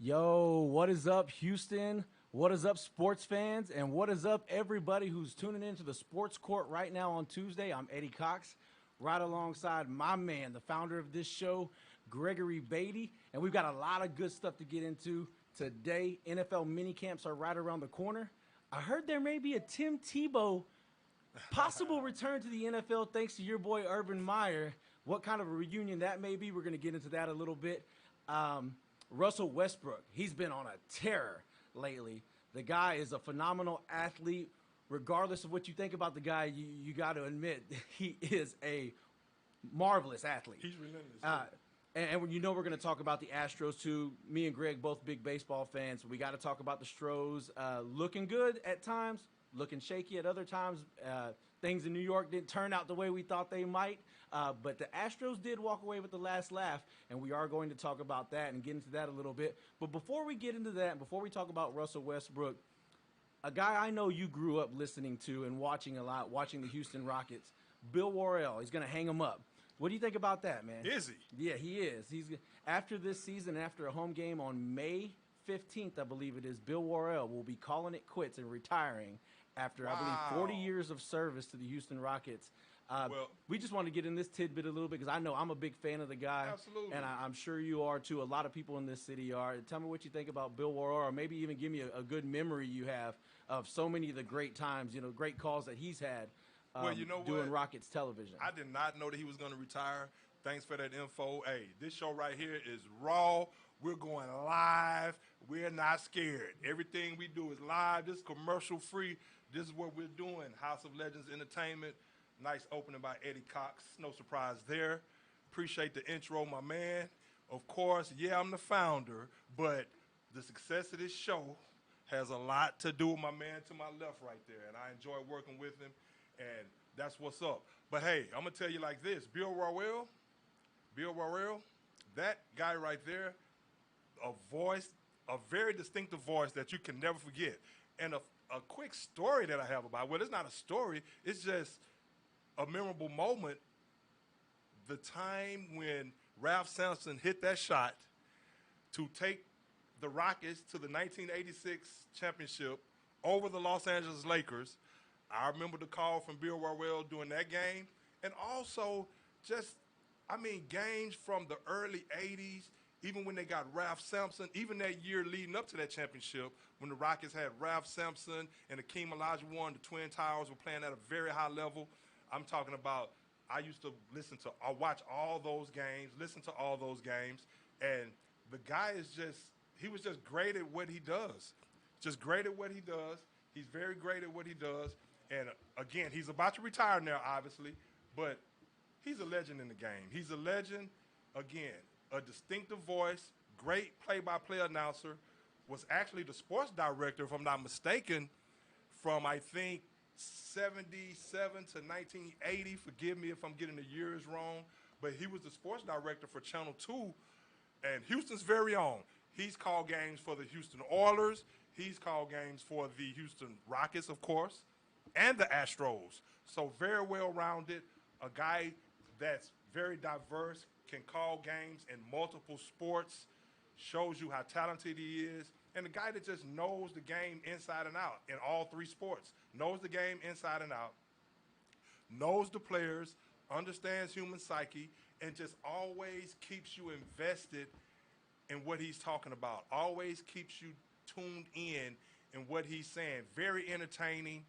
Yo, what is up, Houston? What is up, sports fans? And what is up, everybody who's tuning into the sports court right now on Tuesday? I'm Eddie Cox, right alongside my man, the founder of this show, Gregory Beatty. And we've got a lot of good stuff to get into today. NFL minicamps are right around the corner. I heard there may be a Tim Tebow possible return to the NFL thanks to your boy Urban Meyer. What kind of a reunion that may be, we're going to get into that a little bit. Russel Wesbrook, he's been on a terror lately. The guy is a phenomenal athlete. Regardless of what you think about the guy, you got to admit he is a marvelous athlete. He's relentless. And when you know we're going to talk about the Astros too. Me and Greg both big baseball fans. We got to talk about the Astros. Looking good at times, looking shaky at other times. Things in New York didn't turn out the way we thought they might. But the Astros did walk away with the last laugh, and we are going to talk about that and get into that a little bit. But before we get into that, before we talk about Russell Westbrook, a guy I know you grew up listening to and watching a lot, watching the Houston Rockets, Bill Worrell. He's going to hang him up. What do you think about that, man? Is he? Yeah, he is. He's after this season, after a home game on May 15th, I believe it is, Bill Worrell will be calling it quits and retiring after, I believe, 40 years of service to the Houston Rockets. We just want to get in this tidbit a little bit because I know I'm a big fan of the guy. Absolutely. And I'm sure you are, too. A lot of people in this city are. Tell me what you think about Bill Worrell, or maybe even give me a good memory you have of so many of the great times, great calls that he's had doing Rockets television. I did not know that he was going to retire. Thanks for that info. Hey, this show right here is raw. We're going live. We're not scared. Everything we do is live. This is commercial free. This is what we're doing. House of Legends Entertainment. Nice opening by Eddie Cox. No surprise there. Appreciate the intro, my man. Of course, yeah, I'm the founder, but the success of this show has a lot to do with my man to my left right there, and I enjoy working with him, and that's what's up. But, hey, I'm going to tell you like this. Bill Worrell, that guy right there, a voice, a very distinctive voice that you can never forget. And a quick story that I have about, well, it's not a story, it's just a memorable moment, the time when Ralph Sampson hit that shot to take the Rockets to the 1986 championship over the Los Angeles Lakers. I remember the call from Bill Worrell during that game. And also games from the early 80s, even when they got Ralph Sampson, even that year leading up to that championship, when the Rockets had Ralph Sampson and Akeem Olajuwon, the Twin Towers were playing at a very high level. I'm talking about, I used to watch all those games, listen to all those games, and the guy he was just great at what he does. Just great at what he does. He's very great at what he does. And again, he's about to retire now, obviously, but he's a legend in the game. He's a legend, again, a distinctive voice, great play-by-play announcer, was actually the sports director, if I'm not mistaken, from, I think, 77 to 1980. Forgive me if I'm getting the years wrong, but he was the sports director for Channel 2 and Houston's very own. He's called games for the Houston Oilers. He's called games for the Houston Rockets, of course, and the Astros. So very well-rounded, a guy that's very diverse, can call games in multiple sports, shows you how talented he is, and a guy that just knows the game inside and out in all three sports. Knows the game inside and out, knows the players, understands human psyche, and just always keeps you invested in what he's talking about. Always keeps you tuned in what he's saying. Very entertaining,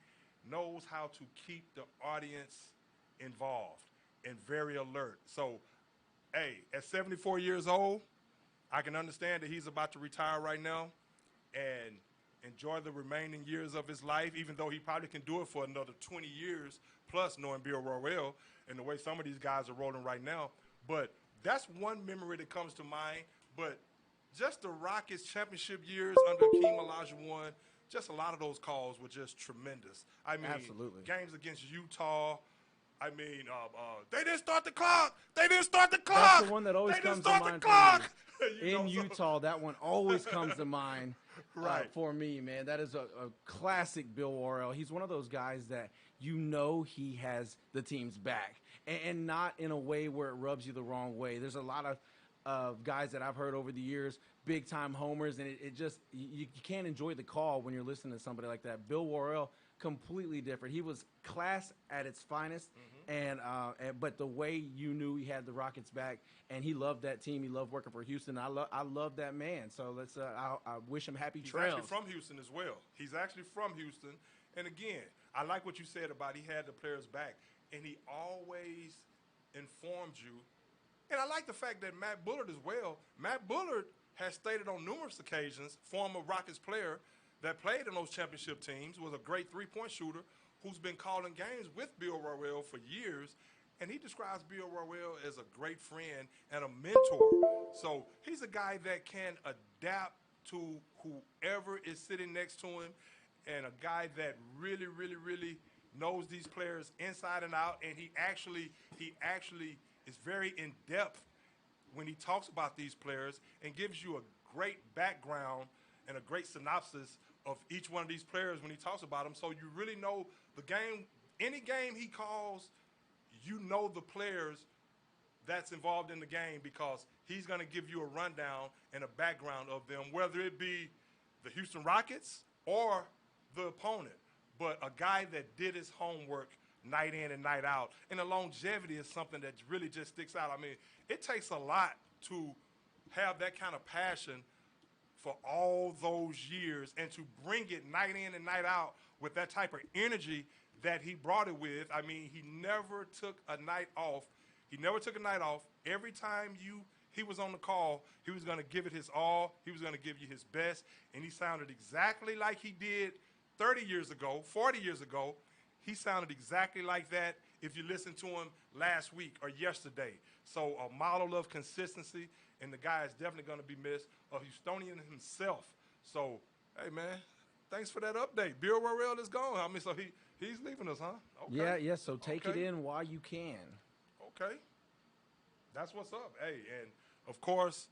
knows how to keep the audience involved and very alert. So, hey, at 74 years old, I can understand that he's about to retire right now and enjoy the remaining years of his life, even though he probably can do it for another 20 years plus, knowing Bill Worrell and the way some of these guys are rolling right now. But that's one memory that comes to mind. But just the Rockets championship years under Akeem Olajuwon, just a lot of those calls were just tremendous. I mean, absolutely. Games against Utah. I mean, they didn't start the clock. They didn't start the clock. That's the one that always comes to mind in Utah. That one always comes to mind for me, man. That is a classic Bill Worrell. He's one of those guys that he has the team's back, and not in a way where it rubs you the wrong way. There's a lot of of guys that I've heard over the years, big time homers, and it just you can't enjoy the call when you're listening to somebody like that. Bill Worrell, completely different. He was class at its finest, but the way you knew he had the Rockets back, and he loved that team. He loved working for Houston. I love that man. So let's I wish him happy trails. He's actually from Houston as well. He's actually from Houston, and again, I like what you said about he had the players back, and he always informed you. And I like the fact that Matt Bullard as well. Matt Bullard has stated on numerous occasions, former Rockets player that played in those championship teams, was a great three-point shooter who's been calling games with Bill Worrell for years. And he describes Bill Worrell as a great friend and a mentor. So he's a guy that can adapt to whoever is sitting next to him, and a guy that really, really, really knows these players inside and out. And he actually is very in-depth when he talks about these players and gives you a great background and a great synopsis of each one of these players when he talks about them. So you really know the game. Any game he calls, you know the players that's involved in the game, because he's going to give you a rundown and a background of them, whether it be the Houston Rockets or the opponent. But a guy that did his homework night in and night out. And the longevity is something that really just sticks out. I mean, it takes a lot to have that kind of passion for all those years and to bring it night in and night out with that type of energy that he brought it with. I mean, he never took a night off. He never took a night off. Every time he was on the call, he was going to give it his all. He was going to give you his best. And he sounded exactly like he did 30 years ago, 40 years ago. He sounded exactly like that if you listen to him last week or yesterday. So a model of consistency, and the guy is definitely going to be missed, a Houstonian himself. So, hey, man, thanks for that update. Bill Worrell is gone. I mean, so he's leaving us, huh? Okay. Yeah, so take it in while you can. Okay. That's what's up. Hey, and of course,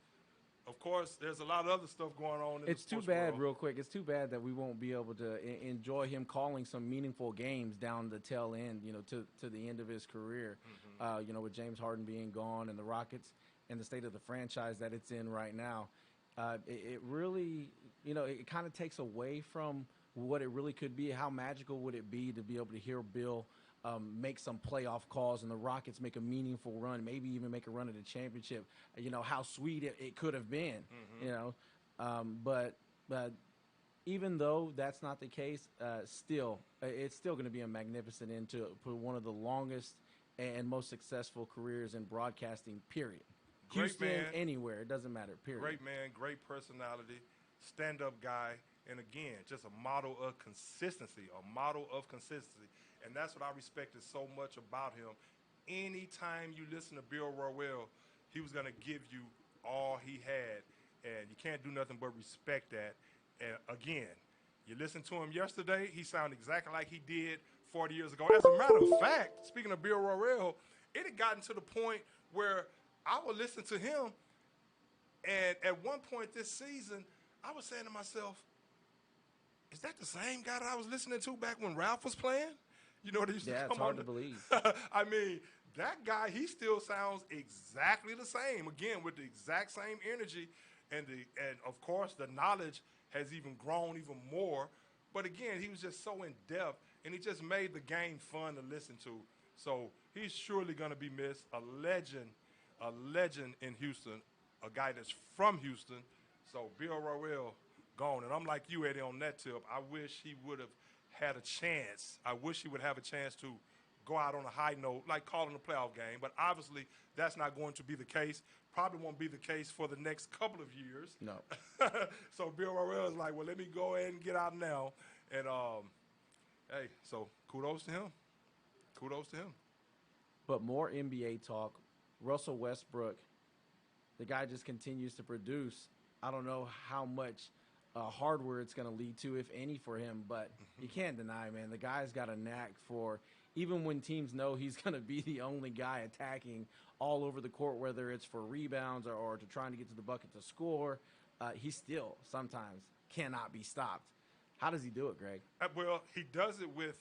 there's a lot of other stuff going on in the sports world. Real quick, it's too bad that we won't be able to enjoy him calling some meaningful games down the tail end, to the end of his career, with James Harden being gone and the Rockets and the state of the franchise that it's in right now. It really, it kind of takes away from what it really could be. How magical would it be to be able to hear Bill make some playoff calls and the Rockets make a meaningful run, maybe even make a run at the championship? How sweet it could have been, But even though that's not the case, still, it's still going to be a magnificent end to one of the longest and most successful careers in broadcasting, period. Great Houston, man. anywhere, it doesn't matter, period. Great man, great personality, stand-up guy, and again, just a model of consistency, And that's what I respected so much about him. Anytime you listen to Bill Worrell, he was going to give you all he had, and you can't do nothing but respect that. And again, you listen to him yesterday, he sounded exactly like he did 40 years ago. As a matter of fact, speaking of Bill Worrell, it had gotten to the point where I would listen to him, and at one point this season, I was saying to myself, is that the same guy that I was listening to back when Ralph was playing? They used to come it's hard on to believe. I mean, that guy, he still sounds exactly the same, again, with the exact same energy, and of course, the knowledge has even grown even more. But again, he was just so in-depth, and he just made the game fun to listen to. So he's surely going to be missed, a legend in Houston, a guy that's from Houston. So Bill Worrell gone. And I'm like you, Eddie, on that tip. I wish he would have had a chance. I wish he would have a chance to go out on a high note, like calling a playoff game. But obviously, that's not going to be the case. Probably won't be the case for the next couple of years. No. So Bill Worrell is like, well, let me go ahead and get out now. And, hey, so kudos to him. Kudos to him. But more NBA talk. Russell Westbrook, the guy just continues to produce. I don't know how much hardware it's going to lead to, if any, for him, but you can't deny, man, the guy's got a knack for, even when teams know he's going to be the only guy attacking all over the court, whether it's for rebounds or to trying to get to the bucket to score, he still sometimes cannot be stopped. How does he do it, Greg? Well, he does it with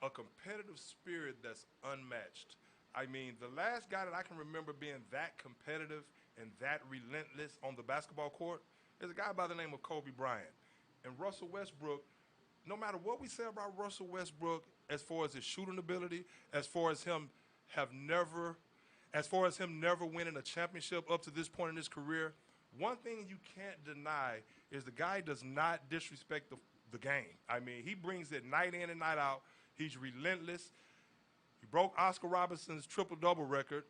a competitive spirit that's unmatched. I mean, the last guy that I can remember being that competitive and that relentless on the basketball court is a guy by the name of Kobe Bryant. And Russell Westbrook, no matter what we say about Russell Westbrook, as far as his shooting ability, as far as him have never, as far as him never winning a championship up to this point in his career, one thing you can't deny is the guy does not disrespect the game. I mean, he brings it night in and night out. He's relentless. He broke Oscar Robinson's triple-double record,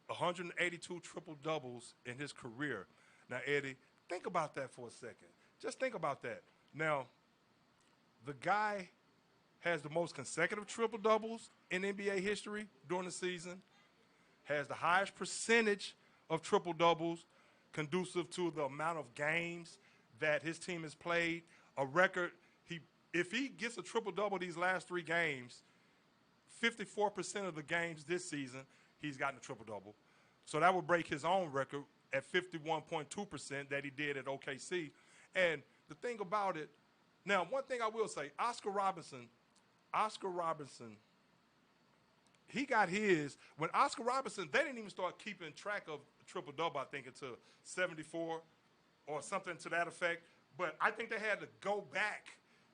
182 triple-doubles in his career. Now, Eddie, think about that for a second. Just think about that. Now, the guy has the most consecutive triple-doubles in NBA history during the season, has the highest percentage of triple-doubles conducive to the amount of games that his team has played, a record. If he gets a triple-double these last 3 games, 54% of the games this season, he's gotten a triple-double. So that would break his own record at 51.2% that he did at OKC. And the thing about it, now, one thing I will say, Oscar Robertson, he got his. When Oscar Robertson, they didn't even start keeping track of triple-double, I think, until 74 or something to that effect. But I think they had to go back.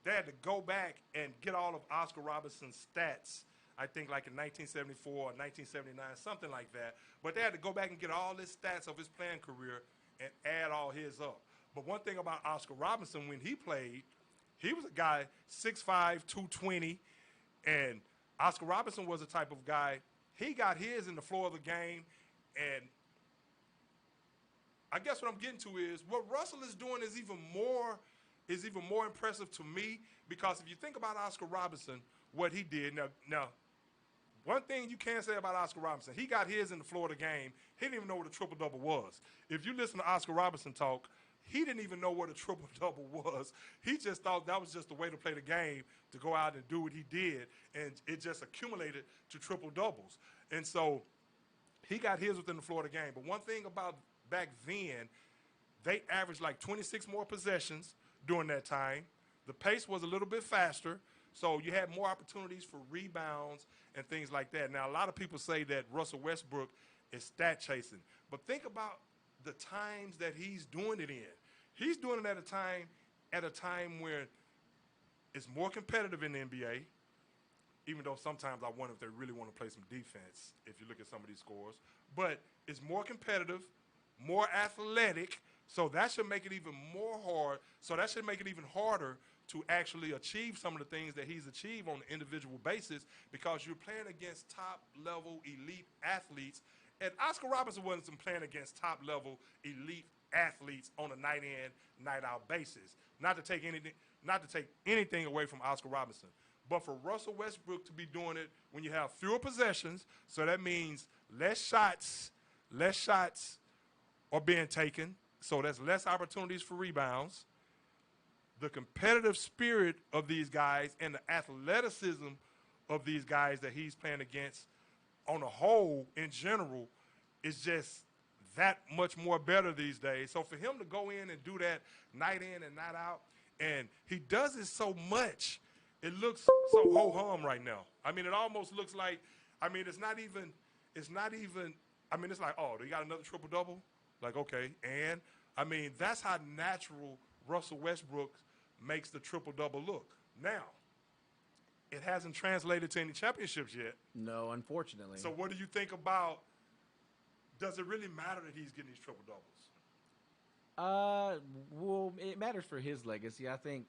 They had to go back and get all of Oscar Robertson's stats, I think like in 1974 or 1979, something like that. But they had to go back and get all his stats of his playing career and add all his up. But one thing about Oscar Robertson, when he played, he was a guy 6'5", 220, and Oscar Robertson was the type of guy, he got his in the floor of the game, and I guess what I'm getting to is what Russell is doing is even more impressive to me, because if you think about Oscar Robertson, what he did, now one thing you can say about Oscar Robertson, he got his in the floor of the game. He didn't even know what a triple-double was. If you listen to Oscar Robertson talk, he didn't even know what a triple-double was. He just thought that was just the way to play the game, to go out and do what he did, and it just accumulated to triple-doubles. And so he got his within the floor of the game. But one thing about back then, they averaged like 26 more possessions during that time. The pace was a little bit faster, so you had more opportunities for rebounds and things like that. Now, a lot of people say that Russell Westbrook is stat chasing, but think about the times that he's doing it in. He's doing it at a time where it's more competitive in the NBA, even though sometimes I wonder if they really want to play some defense if you look at some of these scores. But it's more competitive, more athletic, so that should make it even more hard. So that should make it even harder to actually achieve some of the things that he's achieved on an individual basis, because you're playing against top-level elite athletes. And Oscar Robertson wasn't playing against top-level elite athletes on a night-in, night-out basis. Not to take anything away from Oscar Robertson, but for Russell Westbrook to be doing it when you have fewer possessions, so that means less shots are being taken, so there's less opportunities for rebounds. The competitive spirit of these guys and the athleticism of these guys that he's playing against on a whole in general is just that much more better these days. So for him to go in and do that night in and night out, and he does it so much, it looks so ho-hum right now. I mean, it almost looks like, I mean, it's not even, I mean, it's like, oh, they got another triple-double? Like, okay, and, I mean, that's how natural Russell Westbrook makes the triple-double look. Now, it hasn't translated to any championships yet. No, unfortunately. So what do you think about, does it really matter that he's getting these triple-doubles? Well, it matters for his legacy. I think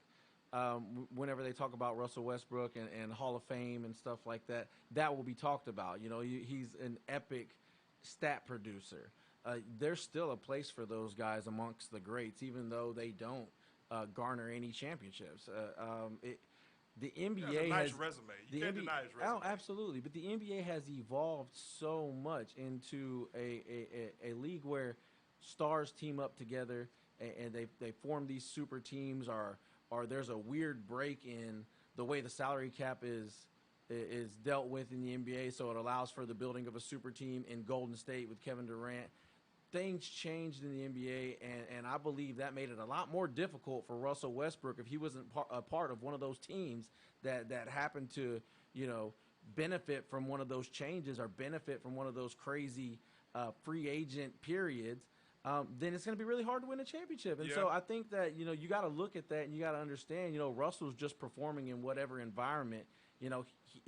whenever they talk about Russell Westbrook and Hall of Fame and stuff like that, that will be talked about. You know, he's an epic stat producer. There's still a place for those guys amongst the greats, even though they don't garner any championships. The NBA has a nice has resume. You can't deny his resume. Oh, absolutely. But the NBA has evolved so much into a league where stars team up together and they form these super teams, or there's a weird break in the way the salary cap is dealt with in the NBA, so it allows for the building of a super team in Golden State with Kevin Durant. Things changed in the NBA, and I believe that made it a lot more difficult for Russell Westbrook if he wasn't a part of one of those teams that happened to, you know, benefit from one of those changes or benefit from one of those crazy free agent periods, then it's going to be really hard to win a championship. And so I think that, you got to look at that and you got to understand, Russell's just performing in whatever environment,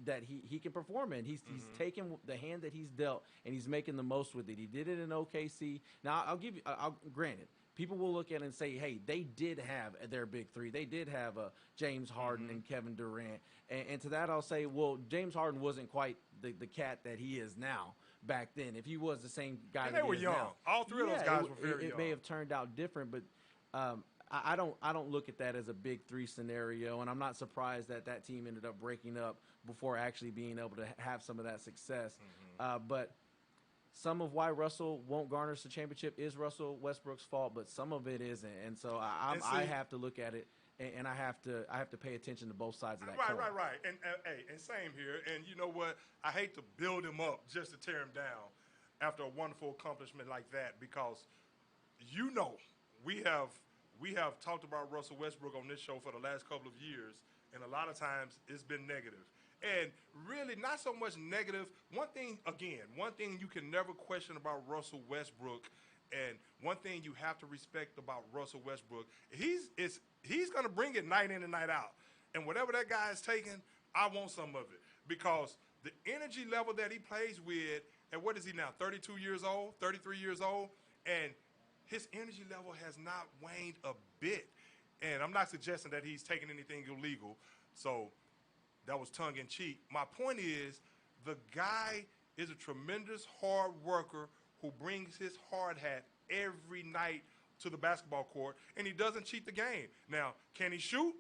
that he can perform in. He's taking the hand that he's dealt and he's making the most with it. He did it in OKC. Now, granted, people will look at it and say, hey, they did have their big three. They did have James Harden and Kevin Durant. And to that, I'll say, well, James Harden wasn't quite the cat that he is now back then. If he was the same guy, and that they were young. Now, all three of those guys were very young. It may have turned out different, but I don't look at that as a big three scenario, and I'm not surprised that team ended up breaking up before actually being able to have some of that success. But some of why Russell won't garnish the championship is Russell Westbrook's fault, but some of it isn't. And so I have to look at it, and I have to pay attention to both sides of that coin. Right. And same here. And you know what? I hate to build him up just to tear him down after a wonderful accomplishment like that, because we have talked about Russell Westbrook on this show for the last couple of years, and a lot of times it's been negative. And really not so much negative. One thing you can never question about Russell Westbrook, and one thing you have to respect about Russell Westbrook, he's going to bring it night in and night out. And whatever that guy is taking, I want some of it, because the energy level that he plays with, and what is he now, 32 years old, 33 years old, and his energy level has not waned a bit. And I'm not suggesting that he's taking anything illegal, so that was tongue-in-cheek. My point is, the guy is a tremendous hard worker who brings his hard hat every night to the basketball court, and he doesn't cheat the game. Now, can he shoot?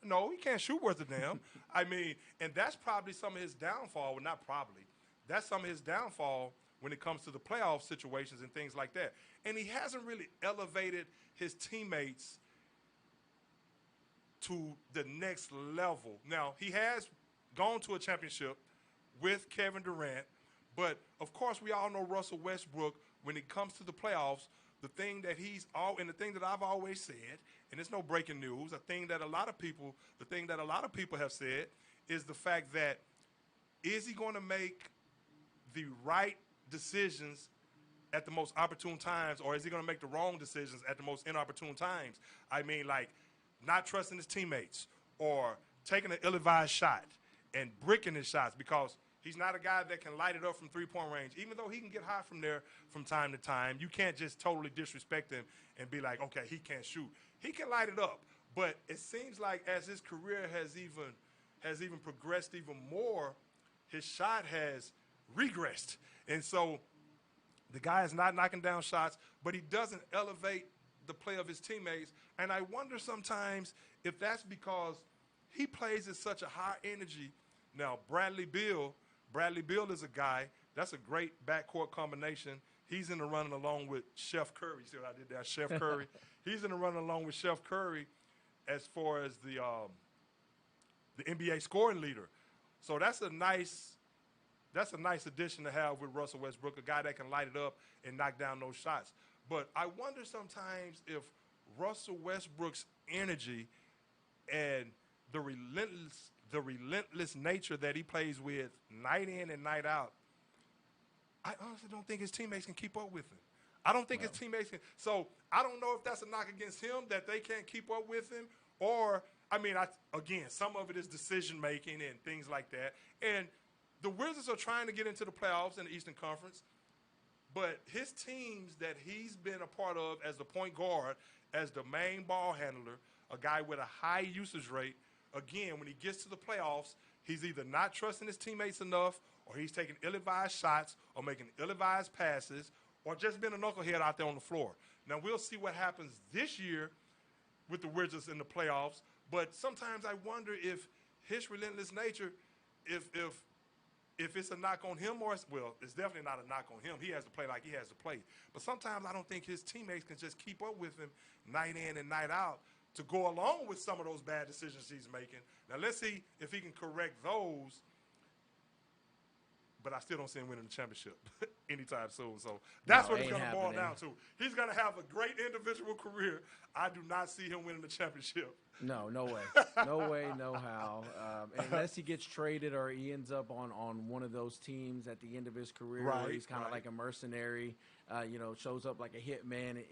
No, he can't shoot worth a damn. I mean, and that's probably some of his downfall. Well, not probably. That's some of his downfall when it comes to the playoff situations and things like that. And he hasn't really elevated his teammates to the next level. Now, he has gone to a championship with Kevin Durant, but of course we all know Russell Westbrook, when it comes to the playoffs, the thing that I've always said, and it's no breaking news, the thing that a lot of people have said is the fact that, is he going to make the right decisions at the most opportune times, or is he going to make the wrong decisions at the most inopportune times? I mean, like, not trusting his teammates, or taking an ill-advised shot and bricking his shots, because he's not a guy that can light it up from three-point range. Even though he can get hot from there from time to time, you can't just totally disrespect him and be like, okay, he can't shoot. He can light it up, but it seems like as his career has even progressed even more, his shot has regressed. And so the guy is not knocking down shots, but he doesn't elevate the play of his teammates. And I wonder sometimes if that's because he plays at such a high energy. Now, Bradley Beal is a guy, that's a great backcourt combination. He's in the running along with Chef Curry. See what I did there, Chef Curry? He's in the running along with Chef Curry as far as the NBA scoring leader. So that's a nice addition to have with Russell Westbrook, a guy that can light it up and knock down those shots. But I wonder sometimes if Russell Westbrook's energy and the relentless nature that he plays with night in and night out, I honestly don't think his teammates can keep up with him. I don't think his teammates can. So I don't know if that's a knock against him, that they can't keep up with him, or, I mean, again, some of it is decision-making and things like that. And the Wizards are trying to get into the playoffs in the Eastern Conference, but his teams that he's been a part of as the point guard, as the main ball handler, a guy with a high usage rate, again, when he gets to the playoffs, he's either not trusting his teammates enough, or he's taking ill-advised shots, or making ill-advised passes, or just being a knucklehead out there on the floor. Now, we'll see what happens this year with the Wizards in the playoffs, but sometimes I wonder if his relentless nature, if it's a knock on him, or it's definitely not a knock on him. He has to play like he has to play. But sometimes I don't think his teammates can just keep up with him night in and night out to go along with some of those bad decisions he's making. Now, let's see if he can correct those but I still don't see him winning the championship anytime soon. So that's No, what it's ain't going to boil happening. down to. He's going to have a great individual career. I do not see him winning the championship. No, no way. No way, no how. Unless he gets traded or he ends up on one of those teams at the end of his career where Right, he's kind of right. like a mercenary, shows up like a hitman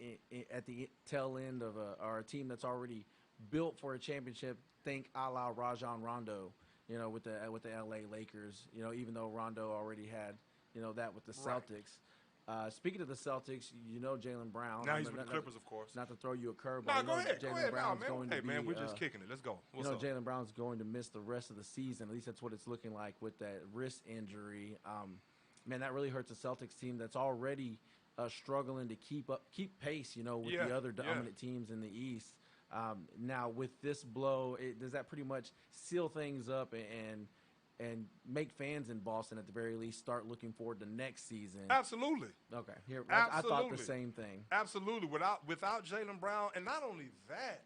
at the tail end of or a team that's already built for a championship. Think a la Rajon Rondo, with the LA Lakers, even though Rondo already had, that with the Right. Celtics. Speaking of the Celtics, Jaylen Brown. Now he's with the Clippers, of course. Not to throw you a curveball. No, go ahead. Jaylen Brown's man. going Hey, to man, be, we're just kicking it. Let's go. What's up? Jaylen Brown's going to miss the rest of the season. At least that's what it's looking like with that wrist injury. Man, that really hurts the Celtics team that's already struggling to keep pace, with Yeah, the other yeah. dominant teams in the East. Now, with this blow, does that pretty much seal things up and make fans in Boston at the very least start looking forward to next season? Absolutely. Okay, here Absolutely. I thought the same thing. Absolutely. Without Jaylen Brown, and not only that,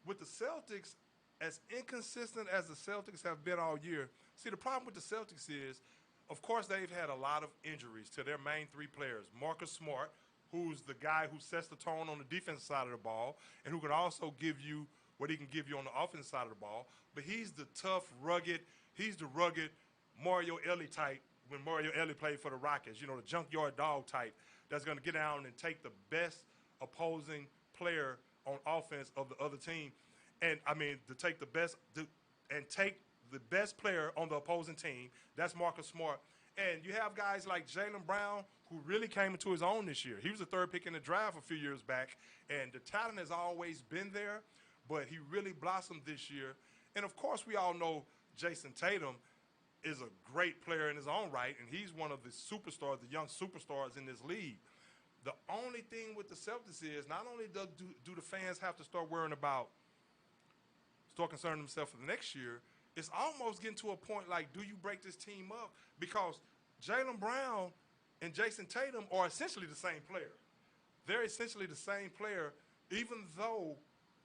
with the Celtics, as inconsistent as the Celtics have been all year, see, the problem with the Celtics is, of course, they've had a lot of injuries to their main three players. Marcus Smart, who's the guy who sets the tone on the defensive side of the ball and who can also give you what he can give you on the offensive side of the ball. But he's the tough, rugged Mario Elie type when Mario Elie played for the Rockets, the junkyard dog type that's going to get down and take the best opposing player on offense of the other team. And, to take the best player on the opposing team. That's Marcus Smart. And you have guys like Jaylen Brown, who really came into his own this year. He was the third pick in the draft a few years back, and the talent has always been there, but he really blossomed this year. And, of course, we all know Jason Tatum is a great player in his own right, and he's one of the superstars, the young superstars in this league. The only thing with the Celtics is not only do the fans have to start concerning themselves for the next year, it's almost getting to a point like, do you break this team up? Because Jaylen Brown and Jason Tatum are essentially the same player. They're essentially the same player, even though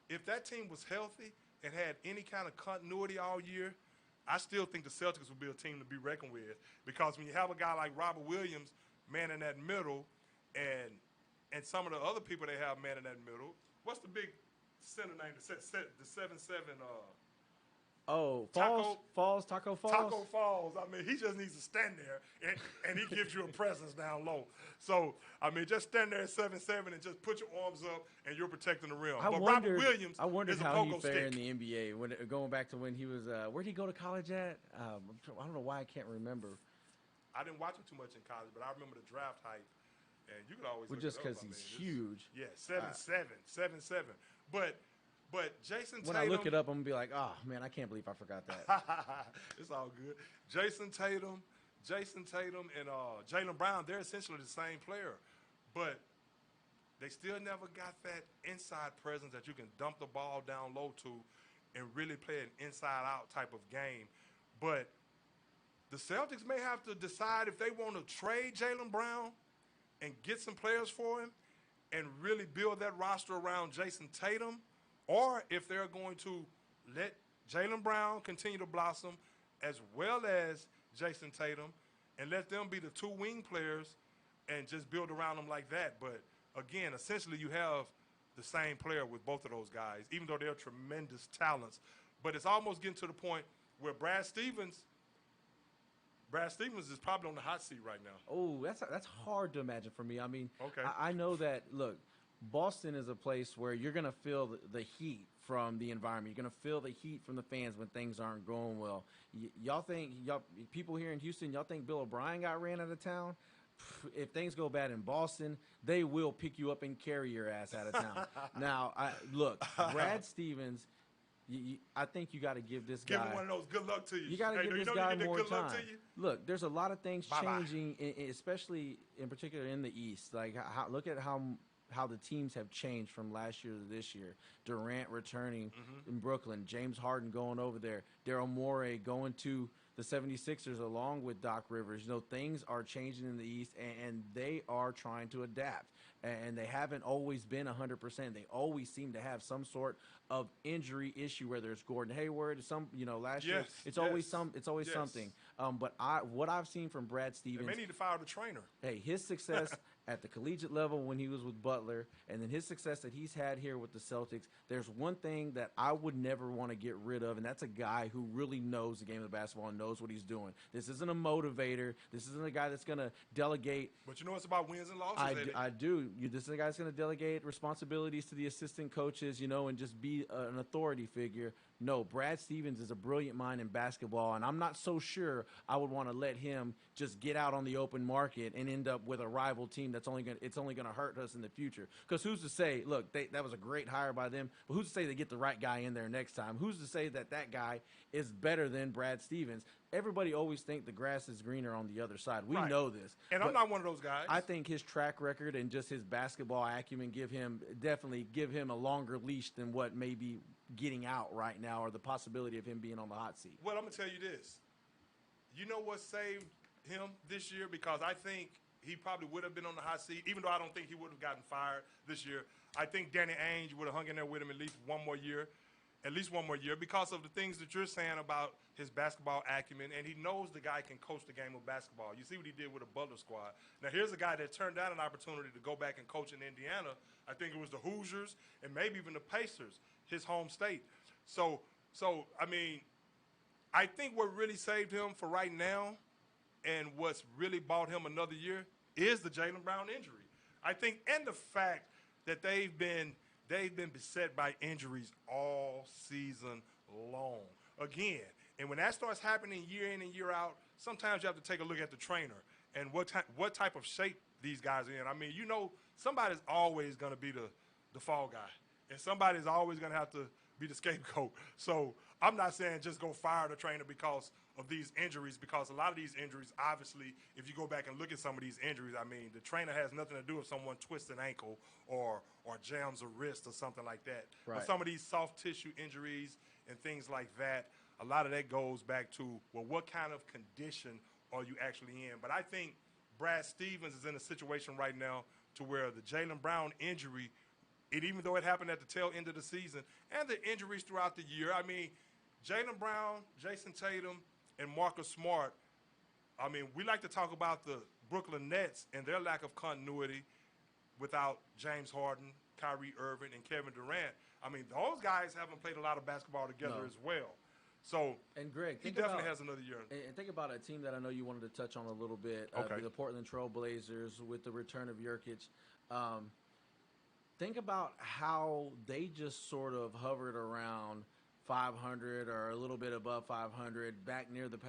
if that team was healthy and had any kind of continuity all year, I still think the Celtics would be a team to be reckoned with. Because when you have a guy like Robert Williams, man in that middle, and some of the other people they have man in that middle, what's the big center name? The 7'7", Taco Falls. Taco Falls. He just needs to stand there, and he gives you a presence down low. So, just stand there at 7'7" and just put your arms up, and you're protecting the rim. Robert Williams I wondered is a how he pogo fared stick. in the NBA. Going back to when he was, where'd he go to college at? I don't know why I can't remember. I didn't watch him too much in college, but I remember the draft hype, and you could always look Just it up. because he's huge. Yeah, 7'7". But Jason Tatum. When I look it up, I'm going to be like, oh, man, I can't believe I forgot that. It's all good. Jason Tatum, and Jaylen Brown, they're essentially the same player. But they still never got that inside presence that you can dump the ball down low to and really play an inside-out type of game. But the Celtics may have to decide if they want to trade Jaylen Brown and get some players for him and really build that roster around Jason Tatum, or if they're going to let Jaylen Brown continue to blossom as well as Jason Tatum and let them be the two wing players and just build around them like that. But, again, essentially you have the same player with both of those guys, even though they're tremendous talents. But it's almost getting to the point where Brad Stevens is probably on the hot seat right now. Oh, that's hard to imagine for me. Okay. I know that, look, Boston is a place where you're going to feel the heat from the environment. You're going to feel the heat from the fans when things aren't going well. People here in Houston, y'all think Bill O'Brien got ran out of town? If things go bad in Boston, they will pick you up and carry your ass out of town. Now, Brad Stevens, I think you got to give this guy. Give him one of those good luck to you. You got to give this guy more time. Look, there's a lot of things Bye-bye. changing, especially in particular in the East. Like, look at how the teams have changed from last year to this year. Durant returning in Brooklyn, James Harden going over there, Daryl Morey going to the 76ers along with Doc Rivers. Things are changing in the East, and they are trying to adapt. And they haven't always been 100%. They always seem to have some sort of injury issue, whether it's Gordon Hayward, last year. It's always something. But what I've seen from Brad They Stevens, may need to fire the trainer. hey, his success at the collegiate level when he was with Butler, and then his success that he's had here with the Celtics, there's one thing that I would never want to get rid of, and that's a guy who really knows the game of basketball and knows what he's doing. This isn't a motivator. This isn't a guy that's going to delegate. But you know it's about wins and losses. I do. This is a guy that's going to delegate responsibilities to the assistant coaches, and just be an authority figure. No, Brad Stevens is a brilliant mind in basketball, and I'm not so sure I would want to let him just get out on the open market and end up with a rival team that's only going to hurt us in the future. Because who's to say? Look, that was a great hire by them, but who's to say they get the right guy in there next time? Who's to say that guy is better than Brad Stevens? Everybody always think the grass is greener on the other side. We know this. And I'm not one of those guys. I think his track record and just his basketball acumen definitely give him a longer leash than what may be getting out right now, or the possibility of him being on the hot seat. Well, I'm going to tell you this. You know what saved him this year? Because I think he probably would have been on the hot seat, even though I don't think he would have gotten fired this year. I think Danny Ainge would have hung in there with him at least one more year, because of the things that you're saying about his basketball acumen, and he knows the guy can coach the game of basketball. You see what he did with the Butler squad. Now, here's a guy that turned down an opportunity to go back and coach in Indiana. I think it was the Hoosiers and maybe even the Pacers, his home state. So I mean, I think what really saved him for right now and what's really bought him another year is the Jaylen Brown injury. I think, and the fact that they've been beset by injuries all season long. Again, and when that starts happening year in and year out, sometimes you have to take a look at the trainer and what type of shape these guys are in. I mean, somebody's always going to be the fall guy, and somebody's always going to have to be the scapegoat. So I'm not saying just go fire the trainer because of these injuries, because a lot of these injuries, obviously, if you go back and look at some of these injuries, I mean, the trainer has nothing to do if someone twists an ankle or jams a wrist or something like that. Right. But some of these soft tissue injuries and things like that, a lot of that goes back to, well, what kind of condition are you actually in? But I think Brad Stevens is in a situation right now to where the Jaylen Brown injury, even though it happened at the tail end of the season, and the injuries throughout the year, I mean, Jaylen Brown, Jason Tatum, and Marcus Smart, I mean, we like to talk about the Brooklyn Nets and their lack of continuity without James Harden, Kyrie Irving, and Kevin Durant. I mean, those guys haven't played a lot of basketball together as well. So, and Greg, he definitely has another year. And think about a team that I know you wanted to touch on a little bit, the Portland Trail Blazers with the return of Jokic. Think about how they just sort of hovered around 500 or a little bit above 500, back near the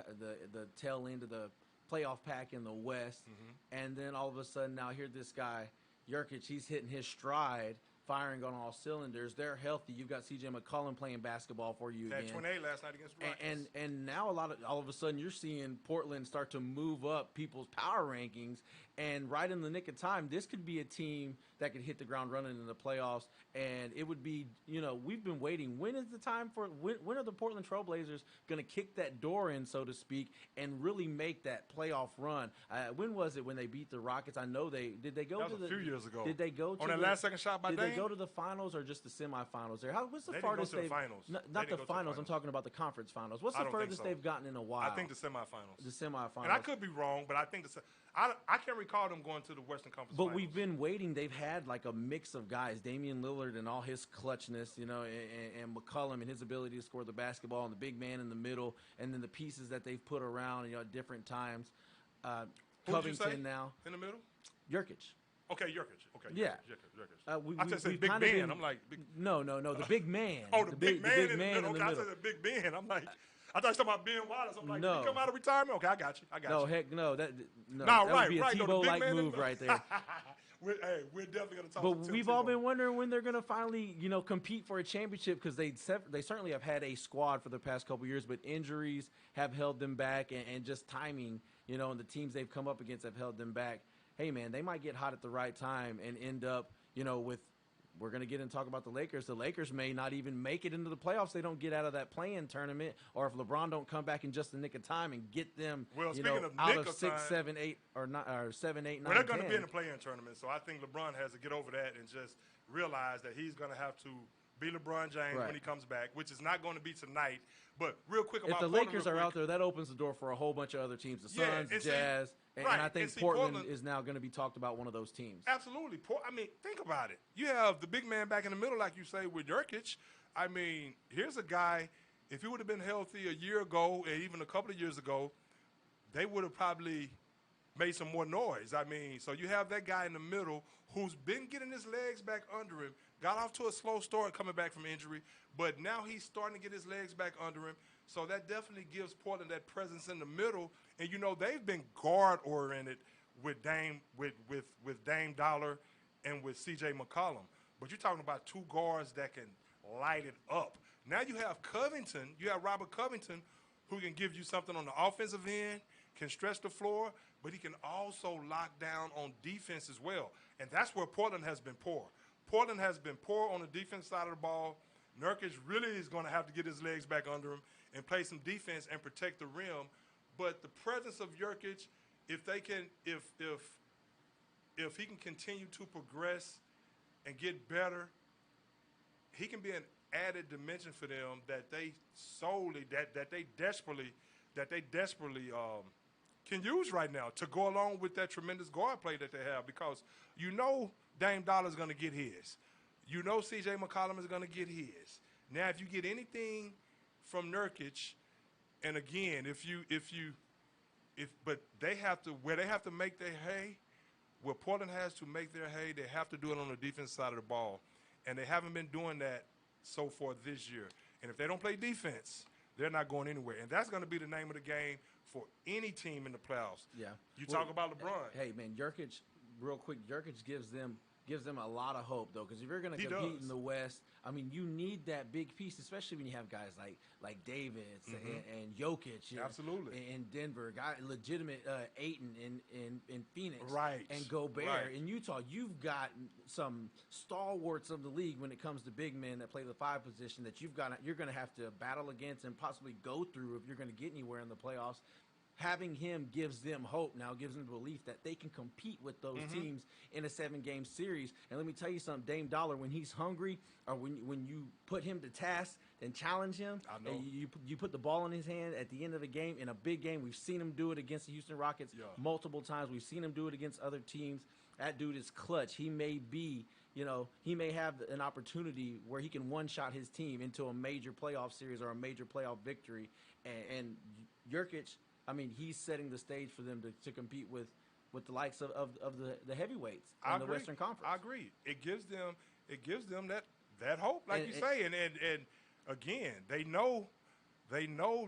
tail end of the playoff pack in the West. Mm-hmm. And then all of a sudden now here this guy, Jokic, he's hitting his stride, firing on all cylinders. They're healthy. You've got C.J. McCollum playing basketball for you again. 28 last night against the Rockets. And now all of a sudden you're seeing Portland start to move up people's power rankings, and right in the nick of time, this could be a team that could hit the ground running in the playoffs. And it would be, we've been waiting. When is the time for when are the Portland Trail Blazers going to kick that door in, so to speak, and really make that playoff run? When was it when they beat the Rockets? I know did they go that to was a few years ago. Did they go to on that last second shot by Dame? Did they go to the finals or just the semifinals there? What's the they farthest didn't go to the finals. Not the finals. I'm talking about the conference finals. What's the furthest they've gotten in a while? I think the semifinals. The semifinals. And I could be wrong, but I think I can't recall them going to the Western Conference But finals. we've been waiting. They've had like a mix of guys. Damian Lillard and all his clutchness, and McCollum and his ability to score the basketball, and the big man in the middle, and then the pieces that they've put around, at different times. Covington now. In the middle? Jokic. Okay, Jokic. Okay, yeah. Jokic. I just said big man. I'm like, no, the big man. Oh, the big man in the middle. Okay, I said the big man. I'm like, I thought you were talking about Ben Wallace. I'm like, no. Did he come out of retirement? Okay, I got you. No, heck no. That right, would be a right. Tebow-like move right there. We're definitely going to talk. But we've all been wondering when they're going to finally, compete for a championship, because they certainly have had a squad for the past couple years, but injuries have held them back, and just timing, and the teams they've come up against have held them back. Hey, man, they might get hot at the right time and end up, with – we're going to get in and talk about the Lakers. The Lakers may not even make it into the playoffs. They don't get out of that play-in tournament, or if LeBron don't come back in just the nick of time and get them, out of 6, 7, 8, or 7, 8, 9, Well, they're going 10. to be in the play-in tournament, so I think LeBron has to get over that and just realize that he's going to have to be LeBron James Right. when he comes back, which is not going to be tonight. But real quick If about the Portland Lakers real are quick. out there, that opens the door for a whole bunch of other teams. The Yeah, Suns, and see- Jazz, and right, I and think see, Portland Portland- is now going to be talked about one of those teams. Absolutely. I mean, think about it. You have the big man back in the middle, like you say, with Nurkic. I mean, here's a guy, if he would have been healthy a year ago and even a couple of years ago, they would have probably made some more noise. I mean, so you have that guy in the middle who's been getting his legs back under him, got off to a slow start coming back from injury, but now he's starting to get his legs back under him. So that definitely gives Portland that presence in the middle. And, you know, they've been guard-oriented with Dame Dollar and with C.J. McCollum. But you're talking about two guards that can light it up. Now you have Covington. You have Robert Covington, who can give you something on the offensive end, can stretch the floor, but he can also lock down on defense as well. And that's where Portland has been poor. Portland has been poor on the defense side of the ball. Nurkic really is going to have to get his legs back under him and play some defense and protect the rim. But the presence of Nurkic, if he can continue to progress and get better, he can be an added dimension for them that they desperately can use right now to go along with that tremendous guard play that they have, because you know Dame Dollar is going to get his. You know C.J. McCollum is going to get his. Now, if you get anything from Nurkic, and again, but they have to make their hay, where Portland has to make their hay, they have to do it on the defense side of the ball, and they haven't been doing that so far this year. And if they don't play defense, they're not going anywhere. And that's going to be the name of the game for any team in the playoffs. Yeah. You talk about LeBron. Hey, man, Nurkic, real quick, Nurkic gives them a lot of hope, though, because if you're going to compete in the West, I mean, you need that big piece, especially when you have guys like Davis and Jokic. Absolutely. In Denver, legitimate Ayton in Phoenix. Right. And Gobert. Right. In Utah, you've got some stalwarts of the league when it comes to big men that play the five position that you're going to have to battle against and possibly go through if you're going to get anywhere in the playoffs. Having him gives them hope now, gives them the belief that they can compete with those teams in a 7-game series. And let me tell you something, Dame Dollar, when he's hungry or when you put him to task and challenge him, I know. and you put the ball in his hand at the end of the game, in a big game, we've seen him do it against the Houston Rockets multiple times. We've seen him do it against other teams. That dude is clutch. He may have an opportunity where he can one-shot his team into a major playoff series or a major playoff victory. And Nurkic, I mean, he's setting the stage for them to compete with the likes of the heavyweights in the Western Conference. I agree. It gives them that hope, like you say. And again, they know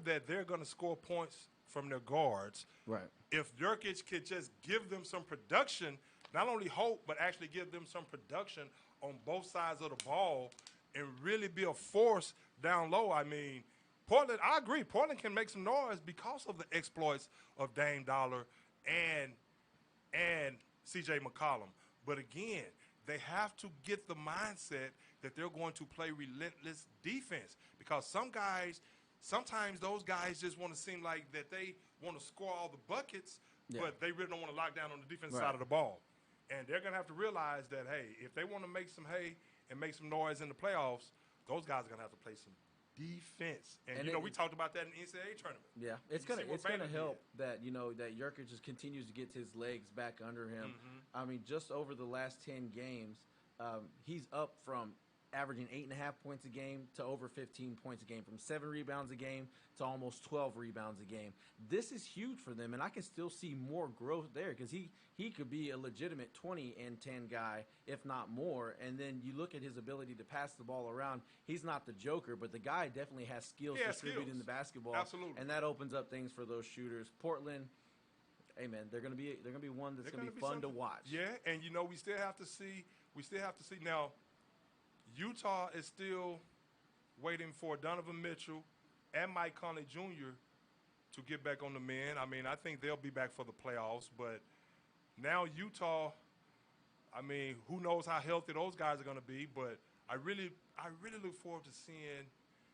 that they're going to score points from their guards. Right. If Nurkic could just give them some production, not only hope, but actually give them some production on both sides of the ball and really be a force down low. I mean, Portland, I agree. Portland can make some noise because of the exploits of Dame Dollar and C.J. McCollum. But again, they have to get the mindset that they're going to play relentless defense, because sometimes those guys just want to seem like that they want to score all the buckets, but they really don't want to lock down on the defense side of the ball. And they're going to have to realize that, hey, if they want to make some hay and make some noise in the playoffs, those guys are going to have to play some defense. And we talked about that in the NCAA tournament. Yeah, it's gonna help that that Nurkic just continues to get his legs back under him. I mean, just over the last 10 games, he's up from averaging 8.5 points a game to over 15 points a game, from 7 rebounds a game to almost 12 rebounds a game. This is huge for them, and I can still see more growth there, because he could be a legitimate 20 and 10 guy, if not more. And then you look at his ability to pass the ball around. He's not the Joker, but the guy definitely has skills distributing the basketball. Absolutely. And that opens up things for those shooters. Portland, hey man, they're gonna be one that's gonna be fun to watch. Yeah, and we still have to see. Now, Utah is still waiting for Donovan Mitchell and Mike Conley Jr. to get back on the mend. I mean, I think they'll be back for the playoffs. But now Utah, I mean, who knows how healthy those guys are going to be. But I really look forward to seeing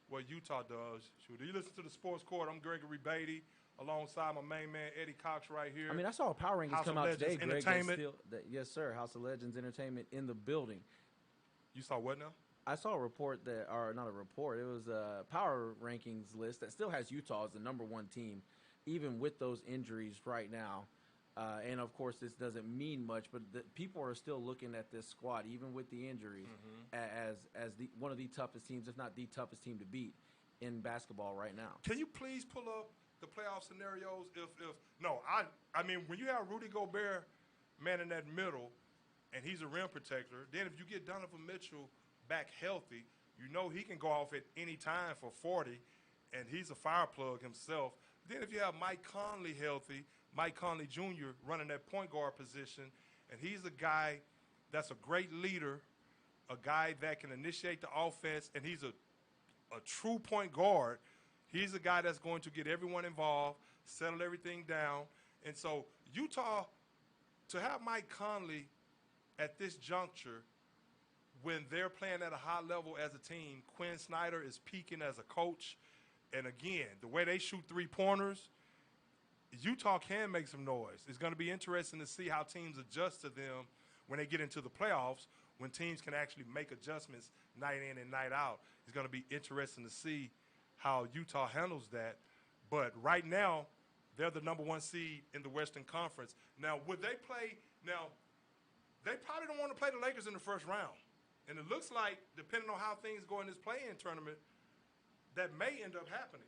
what Utah does. Shoot, you listen to the Sports Court. I'm Gregory Beatty, alongside my main man, Eddie Cox, right here. I mean, I saw a Power Rankings House come of out today, Legends Greg. Entertainment. Yes, sir. House of Legends Entertainment in the building. You saw what now? I saw a report that, or not a report, it was a power rankings list that still has Utah as the number one team, even with those injuries right now. And of course, this doesn't mean much, but people are still looking at this squad, even with the injuries, as one of the toughest teams, if not the toughest team to beat in basketball right now. Can you please pull up the playoff scenarios? I mean, when you have Rudy Gobert, man, in that middle, and he's a rim protector, then if you get Donovan Mitchell back healthy, you know he can go off at any time for 40, and he's a fire plug himself. Then if you have Mike Conley healthy, Mike Conley Jr. running that point guard position, and he's a guy that's a great leader, a guy that can initiate the offense, and he's a true point guard. He's a guy that's going to get everyone involved, settle everything down. And so Utah, to have Mike Conley at this juncture when they're playing at a high level as a team, Quinn Snyder is peaking as a coach. And again, the way they shoot three-pointers, Utah can make some noise. It's going to be interesting to see how teams adjust to them when they get into the playoffs, when teams can actually make adjustments night in and night out. It's going to be interesting to see how Utah handles that. But right now, they're the number one seed in the Western Conference. Now, would they play – now, they probably don't want to play the Lakers in the first round. And it looks like, depending on how things go in this play-in tournament, that may end up happening,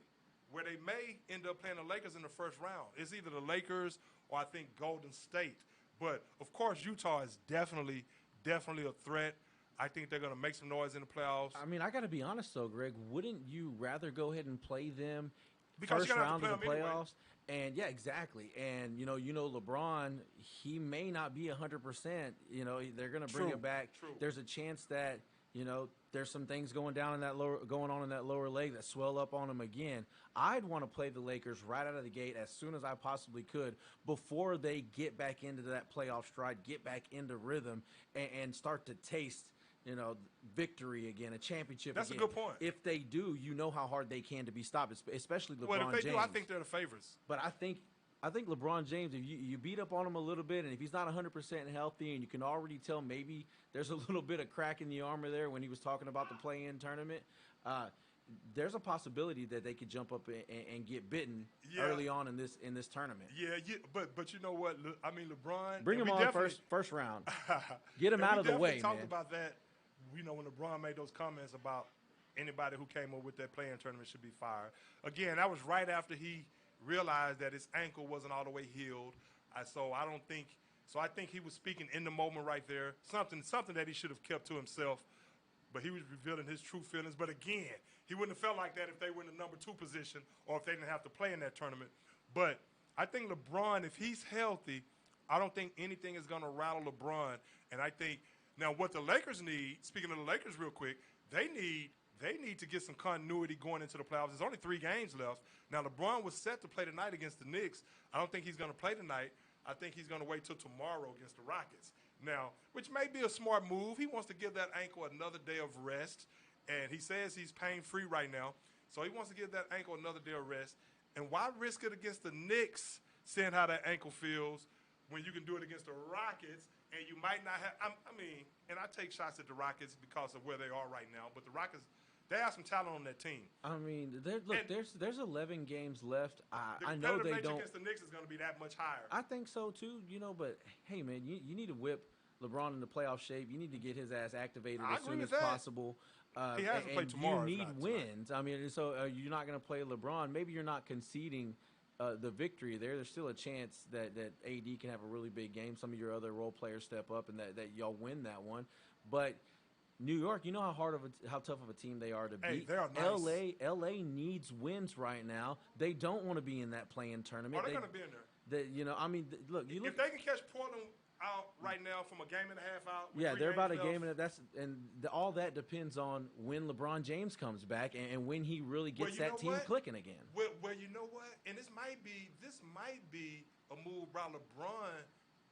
where they may end up playing the Lakers in the first round. It's either the Lakers or I think Golden State. But, of course, Utah is definitely a threat. I think they're going to make some noise in the playoffs. I mean, I got to be honest, though, Greg. Wouldn't you rather go ahead and play them because first round of the playoffs? Anyway. And, yeah, exactly. And, you know, LeBron, he may not be 100%. You know, they're going to bring him back. True. There's a chance that, you know, there's some things going on in that lower leg that swell up on him again. I'd want to play the Lakers right out of the gate as soon as I possibly could before they get back into that playoff stride, get back into rhythm, and start to taste, you know, victory again, a championship That's again. a good point. If they do, you know how hard they can to be stopped, especially LeBron James. Well, if they do, I think they're the favorites. But I think LeBron James, if you beat up on him a little bit, and if he's not 100% healthy, and you can already tell maybe there's a little bit of crack in the armor there when he was talking about the play-in tournament, there's a possibility that they could jump up and get bitten early on in this tournament. Yeah, but you know what? I mean, LeBron. Bring him on first round. Get him out of the way, man. We talked about that. You know, when LeBron made those comments about anybody who came up with that play-in tournament should be fired. Again, that was right after he realized that his ankle wasn't all the way healed. I think he was speaking in the moment right there. Something that he should have kept to himself. But he was revealing his true feelings. But again, he wouldn't have felt like that if they were in the number 2 position or if they didn't have to play in that tournament. But I think LeBron, if he's healthy, I don't think anything is going to rattle LeBron. And I think now what the Lakers need, speaking of the Lakers real quick, they need to get some continuity going into the playoffs. There's only 3 games left. Now, LeBron was set to play tonight against the Knicks. I don't think he's going to play tonight. I think he's going to wait till tomorrow against the Rockets. Now, which may be a smart move. He wants to give that ankle another day of rest, and he says he's pain-free right now. So he wants to give that ankle another day of rest. And why risk it against the Knicks, seeing how that ankle feels, when you can do it against the Rockets, and you might not have – and I take shots at the Rockets because of where they are right now, but the Rockets – they have some talent on that team. I mean, there's 11 games left. I know they don't. Against the Knicks is going to be that much higher. I think so too. You know, but hey, man, you need to whip LeBron into playoff shape. You need to get his ass activated as soon as possible. He has to play tomorrow. You need wins. I mean, so you're not going to play LeBron. Maybe you're not conceding the victory there. There's still a chance that AD can have a really big game. Some of your other role players step up and that y'all win that one. But New York, you know how tough of a team they are to beat. They are nice. LA needs wins right now. They don't want to be in that play-in tournament. They're going to be in there. Look. If they can catch Portland out right now from a game and a half out. Yeah, they're about a game and all that depends on when LeBron James comes back and when he really gets that team clicking again. Well, you know what? And this might be a move by LeBron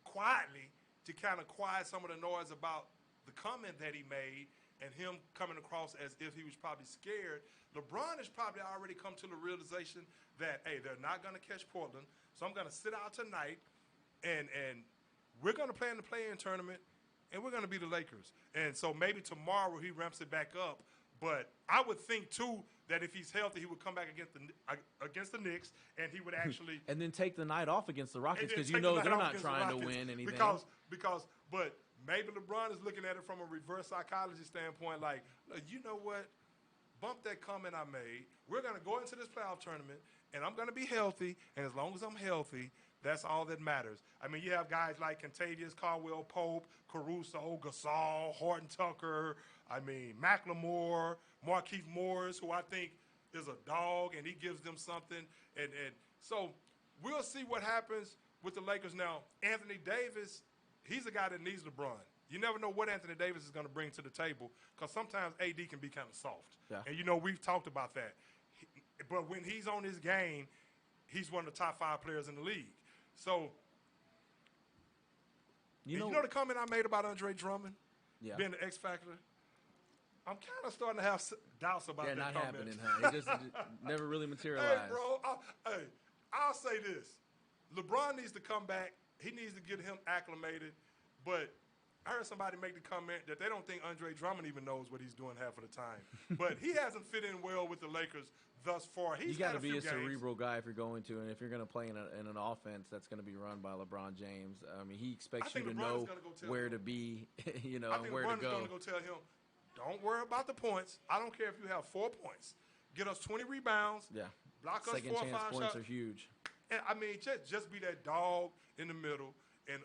quietly to kind of quiet some of the noise about the comment that he made and him coming across as if he was probably scared. LeBron has probably already come to the realization that, hey, they're not going to catch Portland, so I'm going to sit out tonight and we're going to play in the play-in tournament, and we're going to be the Lakers. And so maybe tomorrow he ramps it back up. But I would think, too, that if he's healthy, he would come back against the Knicks, and he would actually and then take the night off against the Rockets because they're not trying to win anything. But maybe LeBron is looking at it from a reverse psychology standpoint, like, you know what? Bump that comment I made. We're going to go into this playoff tournament, and I'm going to be healthy, and as long as I'm healthy, that's all that matters. I mean, you have guys like Kentavious Caldwell Pope, Caruso, Gasol, Horton Tucker, Macklemore, Markieff Morris, who I think is a dog, and he gives them something. And so we'll see what happens with the Lakers now. Anthony Davis, he's a guy that needs LeBron. You never know what Anthony Davis is going to bring to the table because sometimes AD can be kind of soft. Yeah. And, we've talked about that. But when he's on his game, he's one of the top 5 players in the league. So, you know the comment I made about Andre Drummond being the X factor? I'm kind of starting to have doubts about that not comment. happening, huh? It just never really materialized. Hey, bro, I'll say this. LeBron needs to come back. He needs to get him acclimated. But I heard somebody make the comment that they don't think Andre Drummond even knows what he's doing half of the time. But he hasn't fit in well with the Lakers thus far. You got to be a cerebral guy if you're going to, and if you're going to play in an offense that's going to be run by LeBron James. He expects you to know where to be, where to go. I think LeBron is going to go tell him, don't worry about the points. I don't care if you have 4 points. Get us 20 rebounds. Yeah. Block us 4 or 5 shots. Second chance points are huge. And just be that dog in the middle, and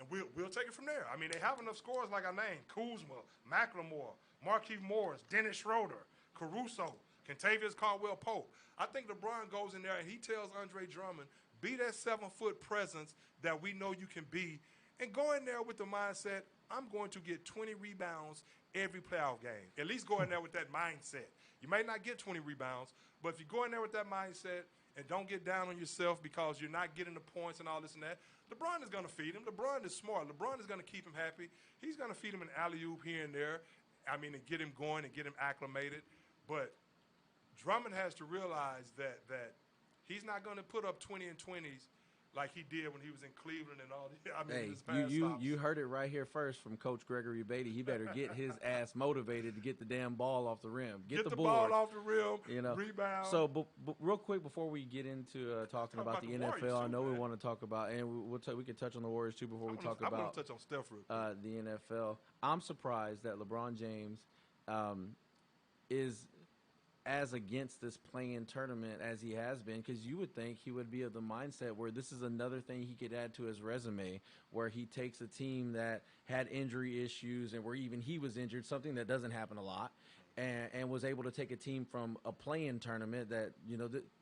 we'll take it from there. They have enough scorers like I named: Kuzma, Macklemore, Markieff Morris, Dennis Schroeder, Caruso, Kentavious Caldwell Pope. I think LeBron goes in there and he tells Andre Drummond, be that 7-foot presence that we know you can be, and go in there with the mindset, I'm going to get 20 rebounds every playoff game. At least go in there with that mindset. You may not get 20 rebounds, but if you go in there with that mindset and don't get down on yourself because you're not getting the points and all this and that, LeBron is going to feed him. LeBron is smart. LeBron is going to keep him happy. He's going to feed him an alley-oop here and there, and get him going and get him acclimated. But Drummond has to realize that he's not going to put up 20 and 20s like he did when he was in Cleveland and all. His past stops. You heard it right here first from Coach Gregory Beatty. He better get his ass motivated to get the damn ball off the rim. Get the ball off the rim. Rebound. So, but real quick before we get into talking about the NFL, I know we want to talk about, and we can touch on the Warriors too before we talk about. I want to touch on Steph real quick. The NFL. I'm surprised that LeBron James is as against this play-in tournament as he has been, because you would think he would be of the mindset where this is another thing he could add to his resume, where he takes a team that had injury issues and where even he was injured, something that doesn't happen a lot, and was able to take a team from a play-in tournament that,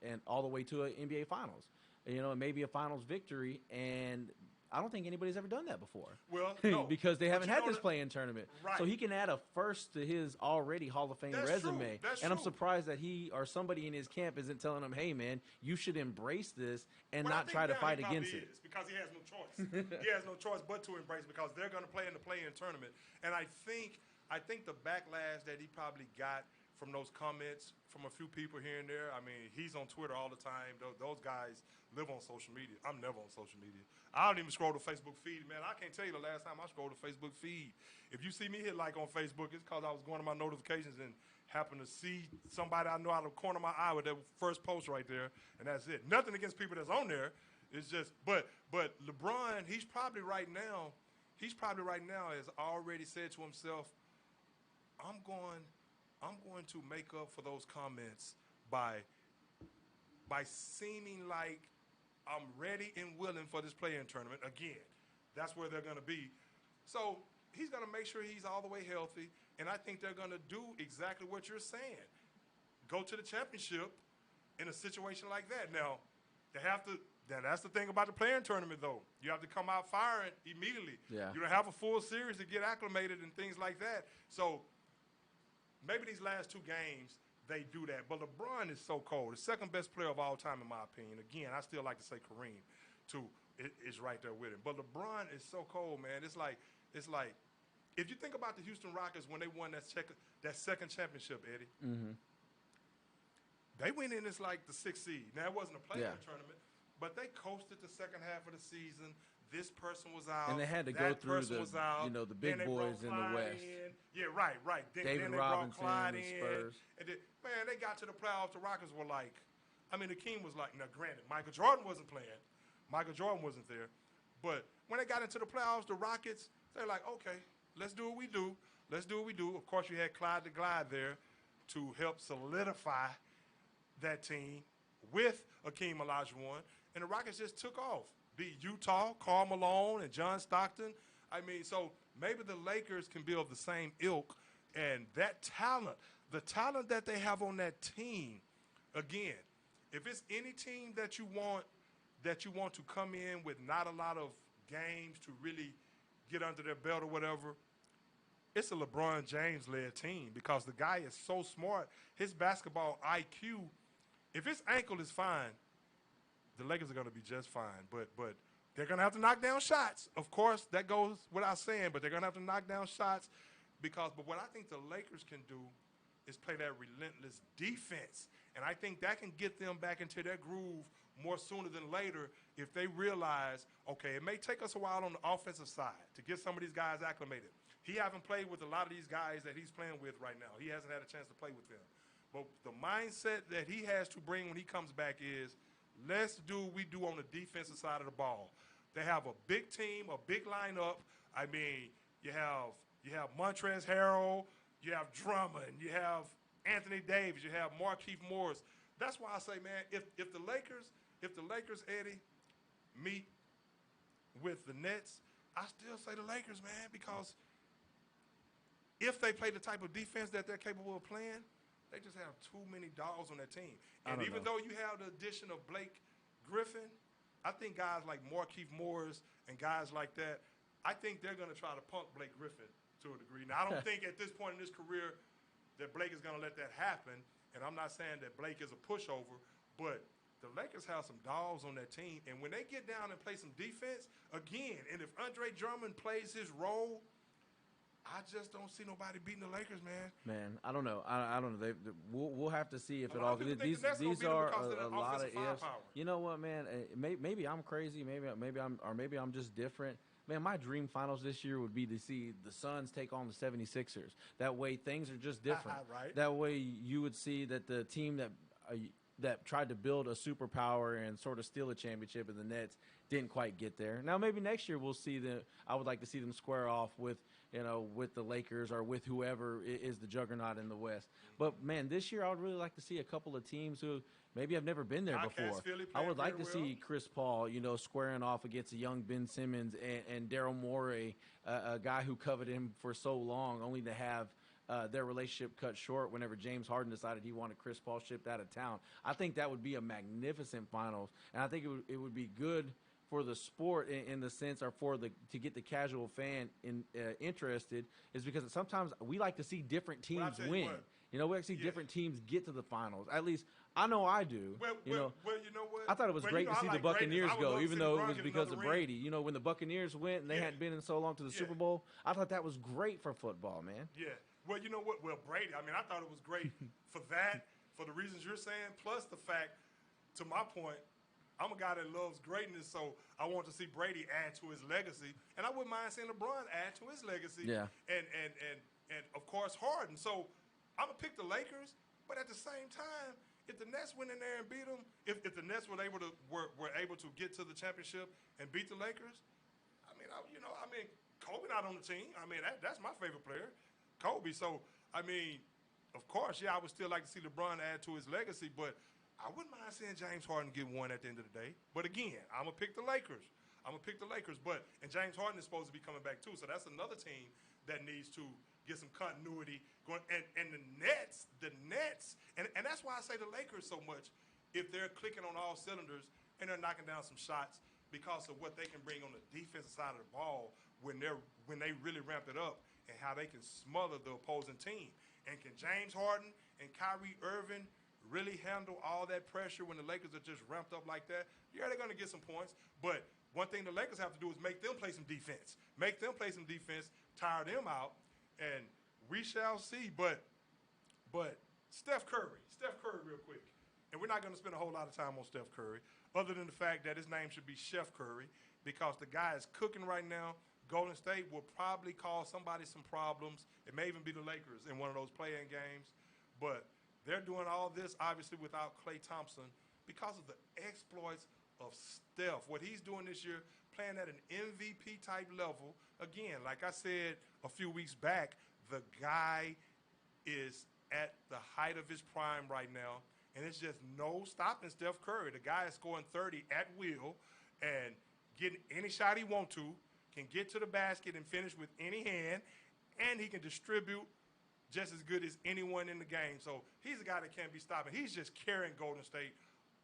and all the way to an NBA Finals, and maybe a Finals victory, and I don't think anybody's ever done that before. Well, no. Because they haven't had this play-in tournament. Right. So he can add a first to his already Hall of Fame resume. That's and I'm true. surprised that he or somebody in his camp isn't telling him, hey, man, you should embrace this and not try to fight against it. Because he has no choice. He has no choice but to embrace it because they're going to play in the play-in tournament. And I think the backlash that he probably got from those comments from a few people here and there. He's on Twitter all the time. Those guys live on social media. I'm never on social media. I don't even scroll the Facebook feed, man. I can't tell you the last time I scrolled the Facebook feed. If you see me hit like on Facebook, it's because I was going to my notifications and happened to see somebody I know out of the corner of my eye with that first post right there, and that's it. Nothing against people that's on there. It's just, but LeBron, he's probably right now has already said to himself, I'm going to make up for those comments by seeming like I'm ready and willing for this play-in tournament again. That's where they're going to be. So he's going to make sure he's all the way healthy, and I think they're going to do exactly what you're saying. Go to the championship in a situation like that. Now, that's the thing about the play-in tournament, though. You have to come out firing immediately. Yeah. You don't have a full series to get acclimated and things like that. So maybe these last 2 games, they do that. But LeBron is so cold. The second best player of all time, in my opinion. Again, I still like to say Kareem, too, is right there with him. But LeBron is so cold, man. It's like if you think about the Houston Rockets when they won that second championship, Eddie, they went in as like the 6th seed. Now, it wasn't a play-in tournament, but they coasted the second half of the season. this person was out, And they had to go that through person was out. the Then big they boys brought in the Clyde West. in. Yeah, right. David Then they brought Robinson, Clyde the in. Spurs. And then, man, they got to the playoffs. The Rockets were like, I mean, the King was like, now granted, Michael Jordan wasn't playing. Michael Jordan wasn't there. But when they got into the playoffs, the Rockets, they're like, okay, let's do what we do. Let's do what we do. Of course, you had Clyde the Glide there to help solidify that team with Akeem Olajuwon. And the Rockets just took off. Beat Utah, Karl Malone, and John Stockton. I mean, so maybe the Lakers can be of the same ilk. And that talent, the talent that they have on that team, again, if it's any team that you want to come in with not a lot of games to really get under their belt or whatever, it's a LeBron James-led team because the guy is so smart. His basketball IQ, if his ankle is fine, the Lakers are going to be just fine. But they're going to have to knock down shots. Of course, that goes without saying, but they're going to have to knock down shots but what I think the Lakers can do is play that relentless defense. And I think that can get them back into their groove more sooner than later if they realize, okay, it may take us a while on the offensive side to get some of these guys acclimated. He hasn't played with a lot of these guys that he's playing with right now. He hasn't had a chance to play with them. But the mindset that he has to bring when he comes back is, let's do what we do on the defensive side of the ball. They have a big team, a big lineup. I mean, you have Montrezl Harrell, you have Drummond, you have Anthony Davis, you have Markieff Morris. That's why I say, man, if the Lakers, Eddie, meet with the Nets, I still say the Lakers, man, because if they play the type of defense that they're capable of playing, they just have too many dogs on their team. And even though you have the addition of Blake Griffin, I think guys like Markieff Morris and guys like that, I think they're going to try to punk Blake Griffin to a degree. Now, I don't think at this point in his career that Blake is going to let that happen, and I'm not saying that Blake is a pushover, but the Lakers have some dogs on their team, and when they get down and play some defense, again, and if Andre Drummond plays his role, I just don't see nobody beating the Lakers, man. Man, I don't know. I don't know. We'll have to see if it all. These are a lot of ifs. You know what, man? Maybe I'm crazy. Maybe I'm just different. Man, my dream finals this year would be to see the Suns take on the 76ers. That way, things are just different. Right. That way, you would see that the team that tried to build a superpower and sort of steal a championship, and the Nets didn't quite get there. Now, maybe next year we'll see them. I would like to see them square off with the Lakers or with whoever is the juggernaut in the West. But man, this year I would really like to see a couple of teams who maybe have never been there before. I would like to see Chris Paul, squaring off against a young Ben Simmons and Daryl Morey, a guy who coveted him for so long, only to have their relationship cut short whenever James Harden decided he wanted Chris Paul shipped out of town. I think that would be a magnificent finals, and I think it would be good for the sport in the sense, or to get the casual fan interested, is because sometimes we like to see different teams win. We like to see different teams get to the finals. At least I know I do. Well, you know what? I thought it was great to see the Buccaneers go, even though it was because of Brady. When the Buccaneers went and they hadn't been in so long to the Super Bowl, I thought that was great for football, man. Yeah. Well, you know what? Well, Brady, I thought it was great for that, for the reasons you're saying, plus the fact, to my point, I'm a guy that loves greatness, so I want to see Brady add to his legacy, and I wouldn't mind seeing LeBron add to his legacy. Yeah. And of course Harden. So I'm gonna pick the Lakers, but at the same time, if the Nets went in there and beat them, if the Nets were able to get to the championship and beat the Lakers, Kobe not on the team. That's my favorite player, Kobe. So of course, I would still like to see LeBron add to his legacy, but I wouldn't mind seeing James Harden get one at the end of the day. But again, I'm going to pick the Lakers. And James Harden is supposed to be coming back too. So that's another team that needs to get some continuity going. And the Nets, and that's why I say the Lakers so much, if they're clicking on all cylinders and they're knocking down some shots because of what they can bring on the defensive side of the ball when they really ramp it up, and how they can smother the opposing team. And can James Harden and Kyrie Irving really handle all that pressure when the Lakers are just ramped up like that? Yeah, they're going to get some points. But one thing the Lakers have to do is make them play some defense. Tire them out, and we shall see. But Steph Curry real quick. And we're not going to spend a whole lot of time on Steph Curry, other than the fact that his name should be Chef Curry, because the guy is cooking right now. Golden State will probably cause somebody some problems. It may even be the Lakers in one of those play-in games. But they're doing all this, obviously, without Klay Thompson because of the exploits of Steph. What he's doing this year, playing at an MVP-type level. Again, like I said a few weeks back, the guy is at the height of his prime right now, and it's just no stopping Steph Curry. The guy is scoring 30 at will and getting any shot he wants to, can get to the basket and finish with any hand, and he can distribute just as good as anyone in the game. So he's a guy that can't be stopped. He's just carrying Golden State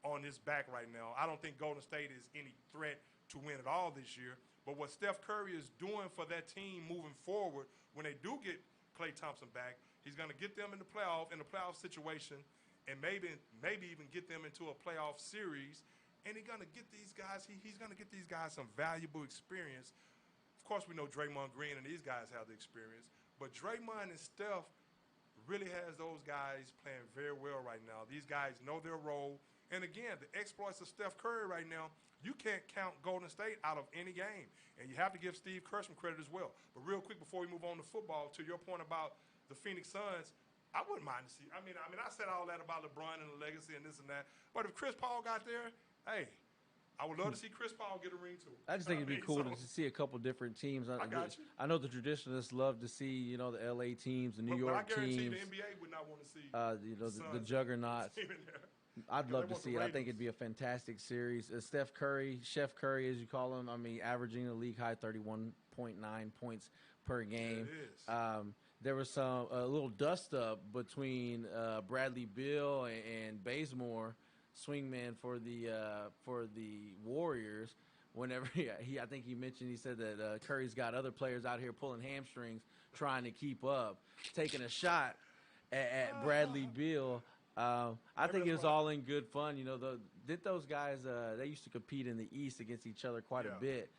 on his back right now. I don't think Golden State is any threat to win at all this year. But what Steph Curry is doing for that team moving forward, when they do get Klay Thompson back, he's going to get them in the playoff situation, and maybe even get them into a playoff series. And he's going to get these guys. He's going to get these guys some valuable experience. Of course, we know Draymond Green and these guys have the experience, but Draymond and Steph really has those guys playing very well right now. These guys know their role. And again, the exploits of Steph Curry right now, you can't count Golden State out of any game. And you have to give Steve Kerr some credit as well. But real quick before we move on to football, to your point about the Phoenix Suns, I wouldn't mind to see. I mean, I said all that about LeBron and the legacy and this and that. But if Chris Paul got there, hey, I would love to see Chris Paul get a ring too. I just think it'd be cool to see a couple different teams. I got you. I know the traditionalists love to see, the LA teams, the New York teams. But I guarantee teams. the NBA would not want to see the juggernauts. I'd love to see it. I think it'd be a fantastic series. Steph Curry, Chef Curry, as you call him, averaging a league-high 31.9 points per game. Yeah, it is. There was a little dust-up between Bradley Beal and Bazemore, swingman for the Warriors. Whenever I think he mentioned, he said that Curry's got other players out here pulling hamstrings, trying to keep up, taking a shot at Bradley Beal. I think it was all in good fun. Did those guys? They used to compete in the East against each other quite a bit.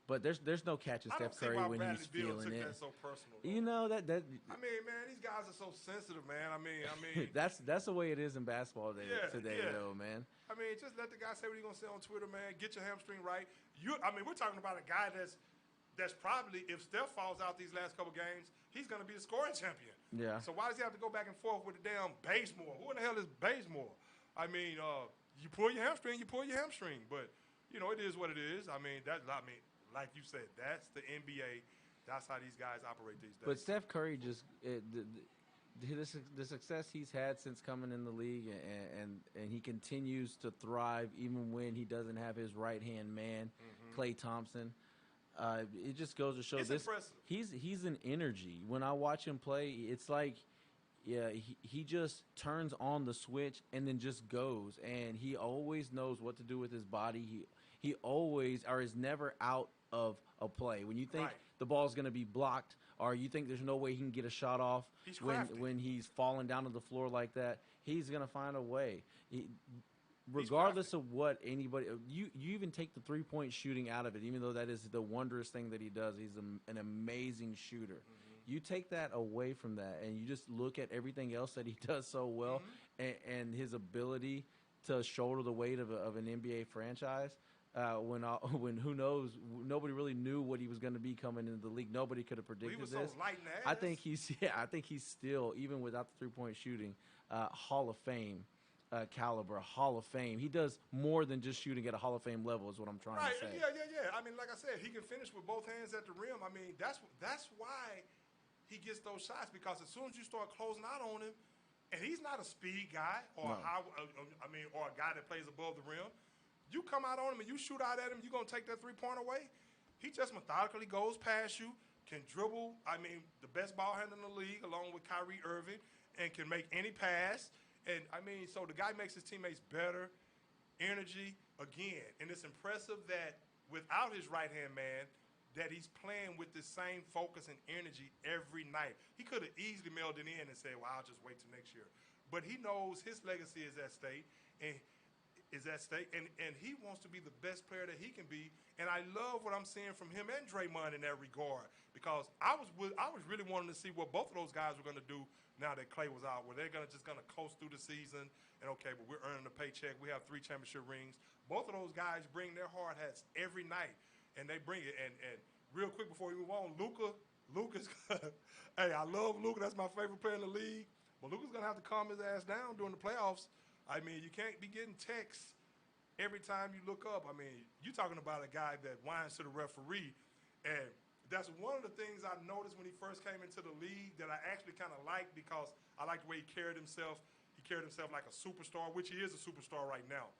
But there's no catching Steph Curry when he's feeling it. That so personal, that. I mean, man, these guys are so sensitive, man. I mean, that's the way it is in basketball today, though, man. I mean, just let the guy say what he's gonna say on Twitter, man. Get your hamstring right. We're talking about a guy that's probably, if Steph falls out these last couple games, he's gonna be the scoring champion. Yeah. So why does he have to go back and forth with the damn Bazemore? Who in the hell is Bazemore? I mean, you pull your hamstring, But it is what it is. Like you said, that's the NBA. That's how these guys operate these days. But Steph Curry the success he's had since coming in the league, and he continues to thrive even when he doesn't have his right-hand man, Klay Thompson. It just goes to show impressive. He's an energy. When I watch him play, it's like he just turns on the switch and then just goes, and he always knows what to do with his body. He always is never out of a play. When you think the ball's going to be blocked, or you think there's no way he can get a shot off when he's falling down to the floor like that, he's going to find a way. Regardless of what anybody, you even take the three-point shooting out of it, even though that is the wondrous thing that he does. He's an amazing shooter. You take that away from that, and you just look at everything else that he does so well, and his ability to shoulder the weight of an NBA franchise. When who knows, nobody really knew what he was going to be coming into the league. Nobody could have predicted this. So light in the I think he's still, even without the three-point shooting, Hall of Fame caliber, Hall of Fame. He does more than just shooting at a Hall of Fame level is what I'm trying to say. Yeah. I mean, like I said, he can finish with both hands at the rim. I mean, that's why he gets those shots, because as soon as you start closing out on him, and he's not a speed guy or or a guy that plays above the rim. You come out on him and you shoot out at him, you're going to take that three-point away? He just methodically goes past you, can dribble, the best ball handler in the league along with Kyrie Irving, and can make any pass. And, so the guy makes his teammates better, energy, again. And it's impressive that without his right-hand man, that he's playing with the same focus and energy every night. He could have easily mailed it in and said, well, I'll just wait till next year. But he knows his legacy is at stake, and he wants to be the best player that he can be. And I love what I'm seeing from him and Draymond in that regard. because I was really wanting to see what both of those guys were going to do now that Clay was out. Were they just going to coast through the season and okay, but we're earning a paycheck. We have 3 championship rings. Both of those guys bring their hard hats every night, and they bring it. And real quick before we move on, Luka's hey, I love Luka. That's my favorite player in the league. But Luka's gonna have to calm his ass down during the playoffs. I mean, you can't be getting texts every time you look up. I mean, you're talking about a guy that whines to the referee, and that's one of the things I noticed when he first came into the league that I actually kind of liked because I like the way he carried himself. He carried himself like a superstar, which he is a superstar right now.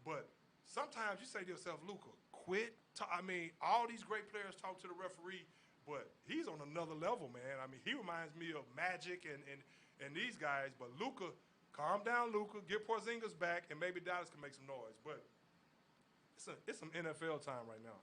But sometimes you say to yourself, Luka, quit. I mean, all these great players talk to the referee, but he's on another level, man. I mean, he reminds me of Magic and these guys. But Luka, calm down, Luka. Get Porzingis back, and maybe Dallas can make some noise. But it's some NFL time right now.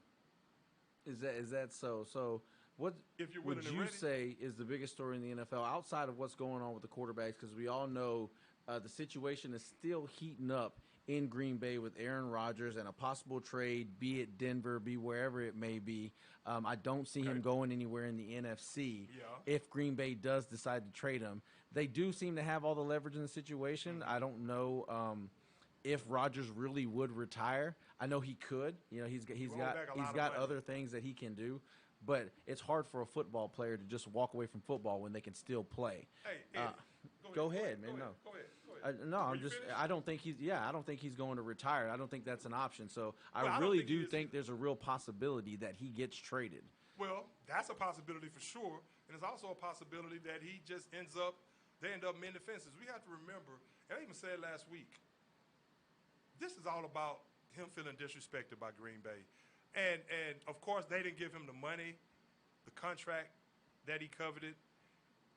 Is that so? So what If you're would willing and you ready. say is the biggest story in the NFL outside of what's going on with the quarterbacks? Because we all know the situation is still heating up in Green Bay with Aaron Rodgers and a possible trade, be it Denver, be wherever it may be. I don't see him going anywhere in the NFC. Yeah. If Green Bay does decide to trade him, they do seem to have all the leverage in the situation. I don't know if Rodgers really would retire. I know he could. You know, he's roll back a lot of got money. other things that he can do. But it's hard for a football player to just walk away from football when they can still play. Hey, Eddie, Go ahead, man. No. Go ahead. No, Were I'm you just. finished? I don't think he's. Yeah, I don't think he's going to retire. I don't think that's an option. So Well, I I don't really think he do is think either. there's a real possibility that he gets traded. Well, that's a possibility for sure, and it's also a possibility that he just they end up mending fences. We have to remember, and I even said last week, this is all about him feeling disrespected by Green Bay, and of course they didn't give him the money, the contract that he coveted,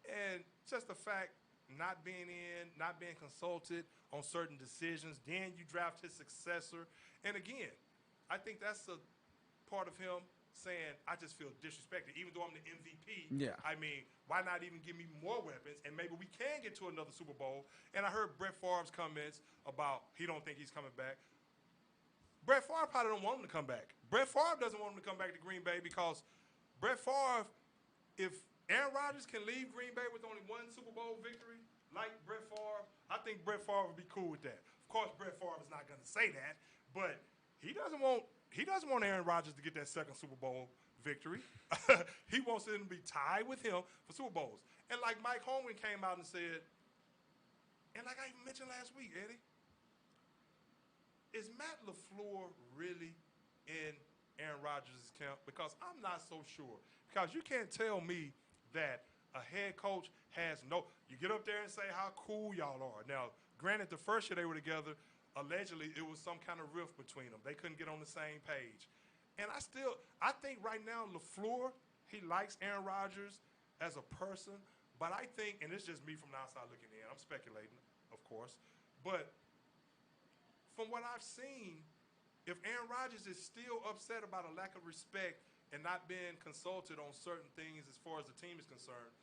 and just the fact not being consulted on certain decisions. Then you draft his successor, and again, I think that's a part of him saying, I just feel disrespected, even though I'm the MVP. Yeah. I mean, why not even give me more weapons, and maybe we can get to another Super Bowl. And I heard Brett Favre's comments about he don't think he's coming back. Brett Favre probably don't want him to come back. Brett Favre doesn't want him to come back to Green Bay because Brett Favre, if Aaron Rodgers can leave Green Bay with only 1 Super Bowl victory, like Brett Favre, I think Brett Favre would be cool with that. Of course, Brett Favre is not going to say that, but he doesn't want Aaron Rodgers to get that 2nd Super Bowl victory. He wants him to be tied with him for Super Bowls. And like Mike Holmgren came out and said, and like I even mentioned last week, Eddie, is Matt LaFleur really in Aaron Rodgers' camp? Because I'm not so sure. Because you can't tell me that a head coach has you get up there and say how cool y'all are. Now, granted, the first year they were together, allegedly it was some kind of rift between them. They couldn't get on the same page. And I think right now LaFleur, he likes Aaron Rodgers as a person, but I think, and it's just me from the outside looking in, I'm speculating, of course, but from what I've seen, if Aaron Rodgers is still upset about a lack of respect and not being consulted on certain things as far as the team is concerned,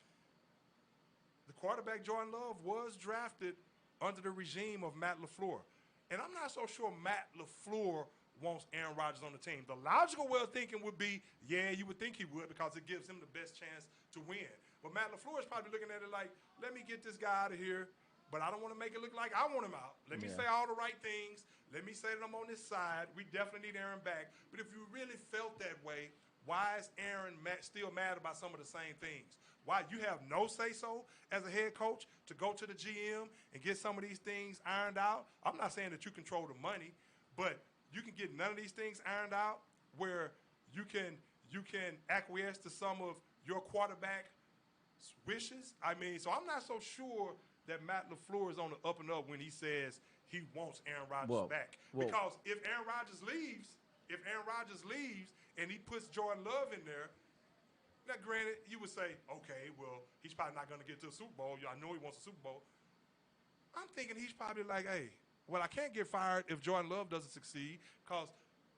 the quarterback Jordan Love was drafted under the regime of Matt LaFleur. And I'm not so sure Matt LaFleur wants Aaron Rodgers on the team. The logical way of thinking would be, yeah, you would think he would because it gives him the best chance to win. But Matt LaFleur is probably looking at it like, let me get this guy out of here, but I don't want to make it look like I want him out. Let me say all the right things. Let me say that I'm on this side. We definitely need Aaron back. But if you really felt that way, why is Aaron still mad about some of the same things? Why? You have no say-so as a head coach to go to the GM and get some of these things ironed out? I'm not saying that you control the money, but you can get none of these things ironed out where you can acquiesce to some of your quarterback wishes. I mean, so I'm not so sure that Matt LaFleur is on the up and up when he says he wants Aaron Rodgers back. Because if Aaron Rodgers leaves and he puts Jordan Love in there, now granted, you would say, okay, well, he's probably not going to get to the Super Bowl. I know he wants a Super Bowl. I'm thinking he's probably like, hey, well, I can't get fired if Jordan Love doesn't succeed because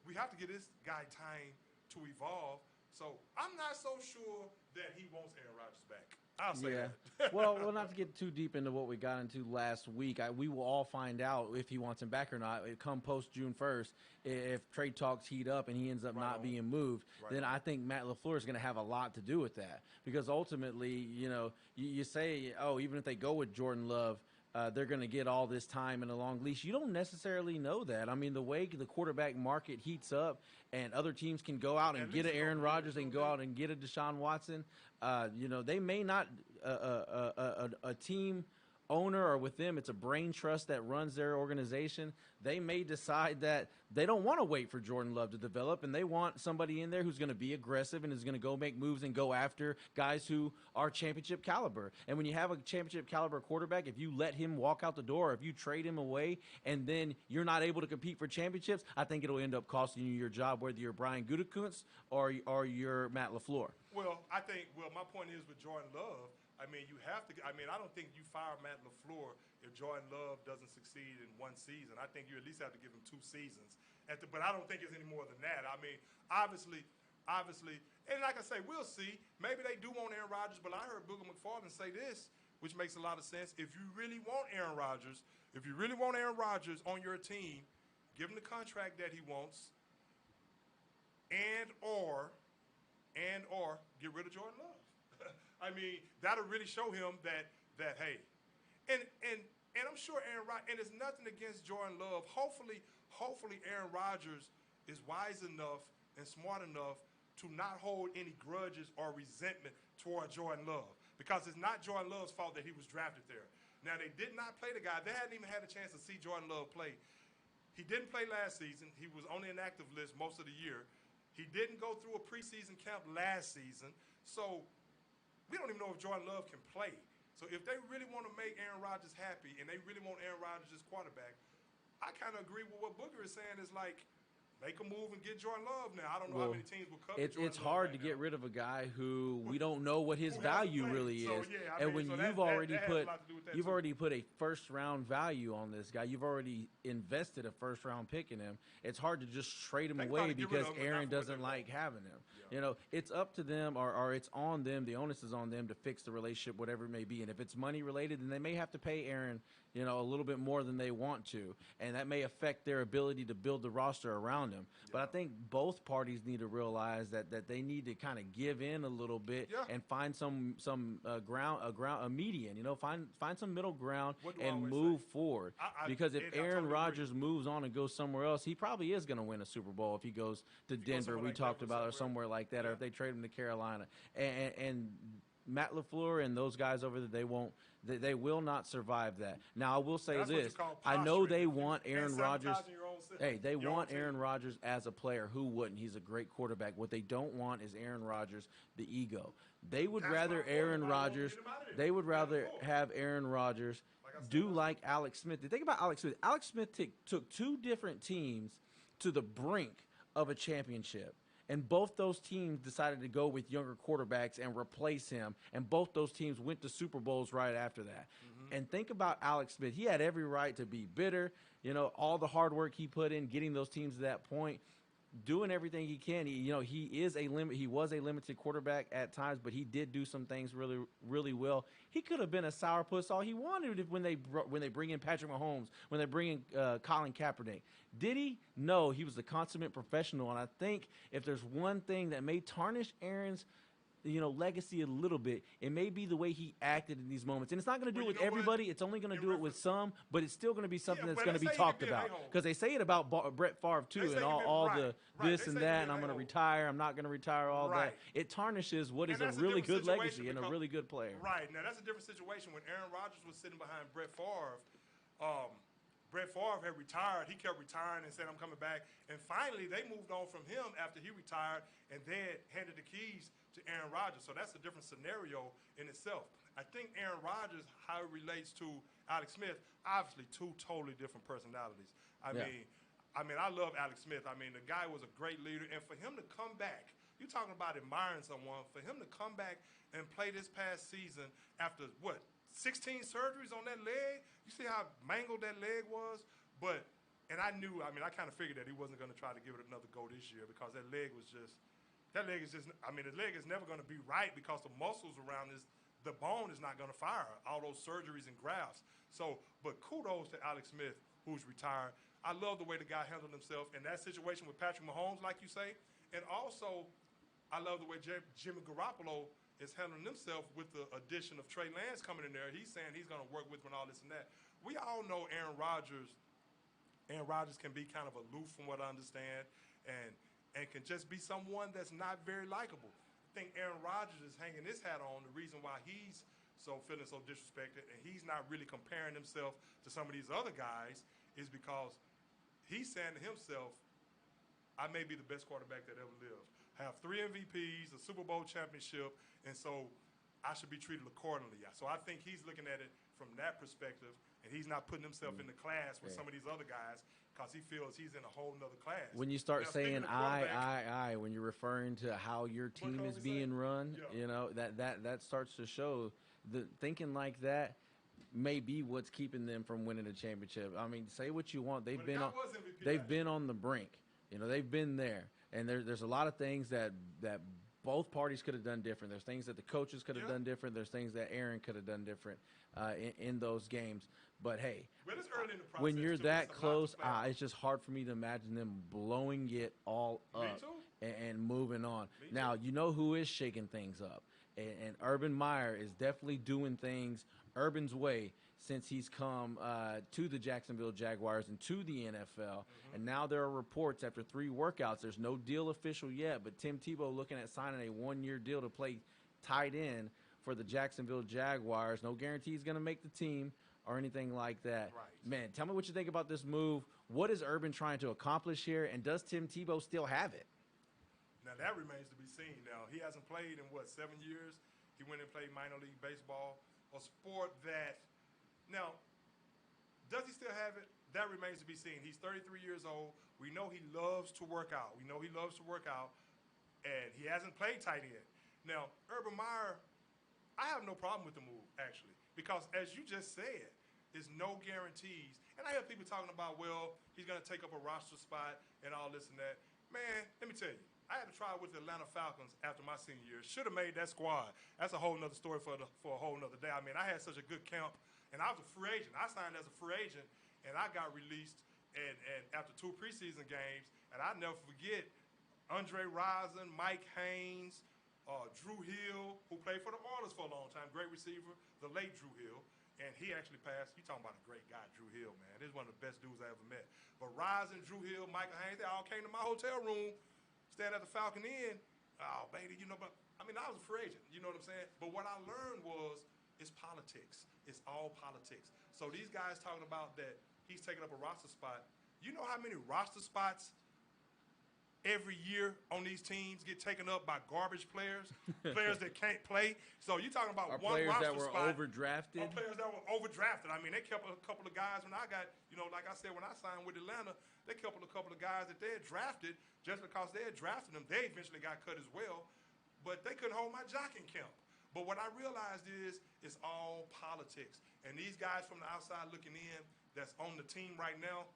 we have to get this guy time to evolve. So I'm not so sure that he wants Aaron Rodgers back. I'll say Yeah. that. Well, not to get too deep into what we got into last week, we will all find out if he wants him back or not. It come post June 1st, if trade talks heat up and he ends up Right not on. being moved, Right then on. I think Matt LaFleur is going to have a lot to do with that. Because ultimately, you say, oh, even if they go with Jordan Love, they're going to get all this time and a long leash. You don't necessarily know that. I mean, the way the quarterback market heats up and other teams can go out and At get least an a Aaron couple years, Rodgers, they can don't go they? out and get a Deshaun Watson. They may not a team owner or with them, it's a brain trust that runs their organization. They may decide that they don't want to wait for Jordan Love to develop, and they want somebody in there who's going to be aggressive and is going to go make moves and go after guys who are championship caliber. And when you have a championship caliber quarterback, if you let him walk out the door, if you trade him away, and then you're not able to compete for championships, I think it'll end up costing you your job, whether you're Brian Gutekunst or you're Matt LaFleur. Well, my point is with Jordan Love, I mean, you have to. I mean, I don't think you fire Matt LaFleur if Jordan Love doesn't succeed in one season. I think you at least have to give him 2 seasons. But I don't think it's any more than that. I mean, obviously, and like I say, we'll see. Maybe they do want Aaron Rodgers, but I heard Booger McFarland say this, which makes a lot of sense. If you really want Aaron Rodgers on your team, give him the contract that he wants, and/or get rid of Jordan Love. I mean, that'll really show him that hey, and I'm sure Aaron Rodgers, and it's nothing against Jordan Love. Hopefully Aaron Rodgers is wise enough and smart enough to not hold any grudges or resentment toward Jordan Love, because it's not Jordan Love's fault that he was drafted there. Now, they did not play the guy. They hadn't even had a chance to see Jordan Love play. He didn't play last season. He was on the inactive list most of the year. He didn't go through a preseason camp last season. So we don't even know if Jordan Love can play. So if they really want to make Aaron Rodgers happy and they really want Aaron Rodgers as quarterback, I kind of agree with what Booger is saying. Is like, make a move and get Jordan Love now. I don't know how many teams will cover Jordan It's Love hard right to get now. rid of a guy who we don't know what his Who hasn't value played. really So, is. yeah, I And mean, when so you've that already has put a lot to do with that, you've too. already put a first round value on this guy, you've already invested a first round pick in him. It's hard to just trade him Think about away it, get rid because of him, but not Aaron for what doesn't they like want. having him. Yeah. It's up to them or it's on them. The onus is on them to fix the relationship, whatever it may be. And if it's money related, then they may have to pay Aaron, a little bit more than they want to, and that may affect their ability to build the roster around him. But I think both parties need to realize that they need to kind of give in a little bit and find some a median. Find some middle ground What do I and always move say? forward. Because if Eddie, I Aaron totally agree. Rodgers moves on and goes somewhere else, he probably is going to win a Super Bowl if he goes to Denver. somewhere We like talked Denver about or somewhere. somewhere like that, or Yeah. if they trade him to Carolina. And Matt LaFleur and those guys over there, they will not survive that. Now, I will say That's what you this. call I know they posturing. want Aaron And Rodgers. sabotaging your own system, Hey, they your own want team. Aaron Rodgers as a player. Who wouldn't? He's a great quarterback. What they don't want is Aaron Rodgers, the ego. They would That's rather my point. Aaron Why won't Rodgers. get him out of there? They would rather Before. have Aaron Rodgers Like I said do last like Alex Smith. The thing about Alex Smith, Alex Smith took 2 different teams to the brink of a championship. And both those teams decided to go with younger quarterbacks and replace him. And both those teams went to Super Bowls right after that. And think about Alex Smith. He had every right to be bitter. All the hard work he put in, getting those teams to that point, doing everything he can. He was a limited quarterback at times, but he did do some things really, really well. He could have been a sourpuss all he wanted when they bring in Patrick Mahomes, when they bring in Colin Kaepernick. Did he? No, he was a consummate professional. And I think if there's one thing that may tarnish Aaron's legacy a little bit, it may be the way he acted in these moments. And it's not going to do Well, it with you know what? everybody. It's only going to In do it with reference- some, but it's still going to be something that's well, going to they be say he talked could be a about. a-hole. Because they say it about Brett Favre, too, They say and he could be- all right, the right. this They and say he that, could and be I'm going to a-hole. retire, I'm not going to retire, all Right. that. It tarnishes what And is a that's really different good legacy situation and a because- really good player. Right. Now, that's a different situation. When Aaron Rodgers was sitting behind Brett Favre, Brett Favre had retired. He kept retiring and said, I'm coming back. And finally, they moved on from him after he retired and then handed the keys to Aaron Rodgers. So that's a different scenario in itself. I think Aaron Rodgers, how it relates to Alex Smith, obviously 2 totally different personalities. I mean, I love Alex Smith. I mean, the guy was a great leader. And for him to come back, you're talking about admiring someone, for him to come back and play this past season after, 16 surgeries on that leg? You see how mangled that leg was? And I knew, I kind of figured that he wasn't going to try to give it another go this year because the leg is never going to be right because the muscles around the bone is not going to fire all those surgeries and grafts. So, but kudos to Alex Smith, who's retired. I love the way the guy handled himself in that situation with Patrick Mahomes, like you say, and also I love the way Jimmy Garoppolo is handling himself with the addition of Trey Lance coming in there. He's saying he's going to work with him and all this and that. We all know Aaron Rodgers can be kind of aloof from what I understand and can just be someone that's not very likable. I think Aaron Rodgers is hanging his hat on the reason why he's so feeling so disrespected and he's not really comparing himself to some of these other guys is because he's saying to himself, I may be the best quarterback that ever lived. Have 3 MVPs, a Super Bowl championship, and so I should be treated accordingly. So I think he's looking at it from that perspective, and he's not putting himself in the class with some of these other guys because he feels he's in a whole nother class. When you start saying I, when you're referring to how your team is being run, you know, that starts to show the thinking like that may be what's keeping them from winning a championship. I mean, say what you want. They've been on the brink. You know, they've been there. And there's a lot of things that both parties could have done different. There's things that the coaches could have done different. There's things that Aaron could have done different in those games. But, hey, it's early in the process when you're that close, it's just hard for me to imagine them blowing it all up and moving on. Now, you know who is shaking things up. And Urban Meyer is definitely doing things Urban's way since he's come to the Jacksonville Jaguars and to the NFL. And now there are reports after 3 workouts. There's no deal official yet, but Tim Tebow looking at signing a 1-year deal to play tight end for the Jacksonville Jaguars. No guarantee he's going to make the team or anything like that. Right. Man, tell me what you think about this move. What is Urban trying to accomplish here, and does Tim Tebow still have it? Now, that remains to be seen. Now, he hasn't played in, 7 years? He went and played minor league baseball, a sport that – now, does he still have it? That remains to be seen. He's 33 years old. We know he loves to work out. And he hasn't played tight end. Now, Urban Meyer, I have no problem with the move, actually, because as you just said, there's no guarantees. And I hear people talking about, well, he's going to take up a roster spot and all this and that. Man, let me tell you, I had to try with the Atlanta Falcons after my senior year. Should have made that squad. That's a whole nother story for a whole nother day. I mean, I had such a good camp, and I was a free agent. I signed as a free agent, and I got released and after 2 preseason games. And I'll never forget Andre Rison, Mike Haynes, Drew Hill, who played for the Oilers for a long time, great receiver, the late Drew Hill. And he actually passed. You're talking about a great guy, Drew Hill, man. This is one of the best dudes I ever met. But Rison, Drew Hill, Michael Haynes, they all came to my hotel room, stayed at the Falcon Inn. Oh, baby, you know, but I mean, I was a free agent, you know what I'm saying? But what I learned was it's politics. It's all politics. So these guys talking about that he's taking up a roster spot. You know how many roster spots every year on these teams get taken up by garbage players, players that can't play? So you're talking about one roster spot. Players that were overdrafted? Players that were overdrafted. I mean, they kept a couple of guys when I got, you know, like I said, when I signed with Atlanta, they kept a couple of guys that they had drafted just because they had drafted them. They eventually got cut as well, but they couldn't hold my jock in camp. But what I realized is it's all politics. And these guys from the outside looking in that's on the team right now,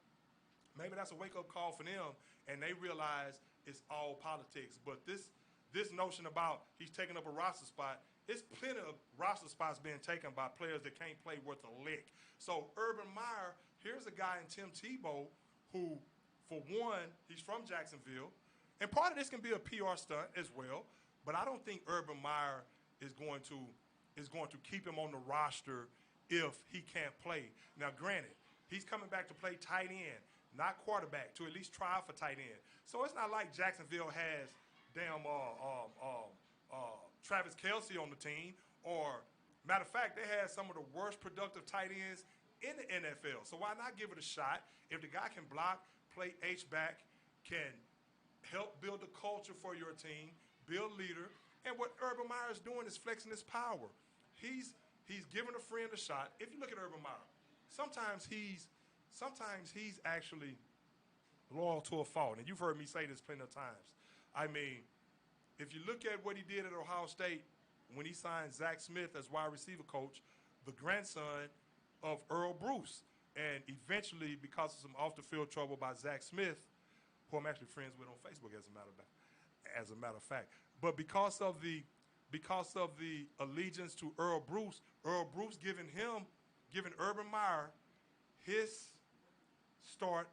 maybe that's a wake-up call for them, and they realize it's all politics. But this notion about he's taking up a roster spot, there's plenty of roster spots being taken by players that can't play worth a lick. So Urban Meyer, here's a guy in Tim Tebow who, for one, he's from Jacksonville, and part of this can be a PR stunt as well, but I don't think Urban Meyer is going to keep him on the roster if he can't play. Now, granted, he's coming back to play tight end, not quarterback, to at least try out for tight end. So it's not like Jacksonville has Travis Kelce on the team, or matter of fact, they had some of the worst productive tight ends in the NFL. So why not give it a shot? If the guy can block, play H-back, can help build the culture for your team, build leader, and what Urban Meyer is doing is flexing his power. He's giving a friend a shot. If you look at Urban Meyer, sometimes he's actually loyal to a fault. And you've heard me say this plenty of times. I mean, if you look at what he did at Ohio State when he signed Zach Smith as wide receiver coach, the grandson of Earl Bruce, and eventually, because of some off-the-field trouble by Zach Smith, who I'm actually friends with on Facebook, as a matter of fact. But because of the because of the allegiance to Earl Bruce giving Urban Meyer his start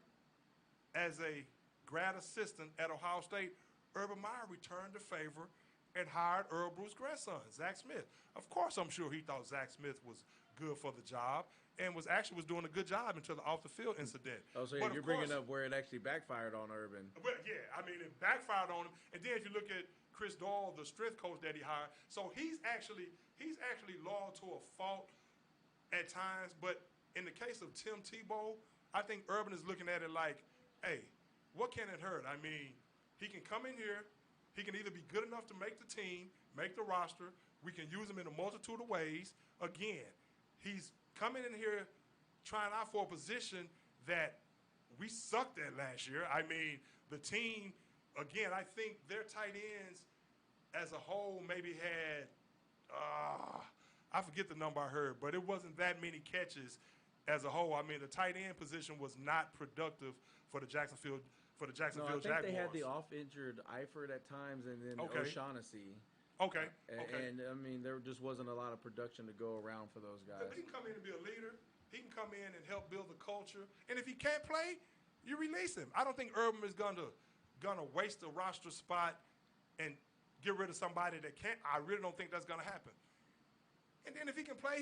as a grad assistant at Ohio State. Urban Meyer returned the favor and hired Earl Bruce's grandson, Zach Smith. Of course, I'm sure he thought Zach Smith was good for the job and was doing a good job until the off the field incident. Oh, so yeah, you're bringing up where it actually backfired on Urban. Well, yeah, I mean it backfired on him. And then if you look at Chris Doyle, the strength coach that he hired, so he's actually loyal to a fault at times. But in the case of Tim Tebow, I think Urban is looking at it like, hey, what can it hurt? I mean, he can come in here. He can either be good enough to make the team, make the roster. We can use him in a multitude of ways. Again, he's coming in here trying out for a position that we sucked at last year. I mean, the team, again, I think their tight ends as a whole maybe had, I forget the number I heard, but it wasn't that many catches as a whole. I mean, the tight end position was not productive for the Jacksonville Jaguars. I think they had the off-injured Eifert at times, and then O'Shaughnessy. Okay. And I mean, there just wasn't a lot of production to go around for those guys. But he can come in and be a leader. He can come in and help build the culture. And if he can't play, you release him. I don't think Urban is gonna waste a roster spot and get rid of somebody that can't. I really don't think that's gonna happen. And then if he can play,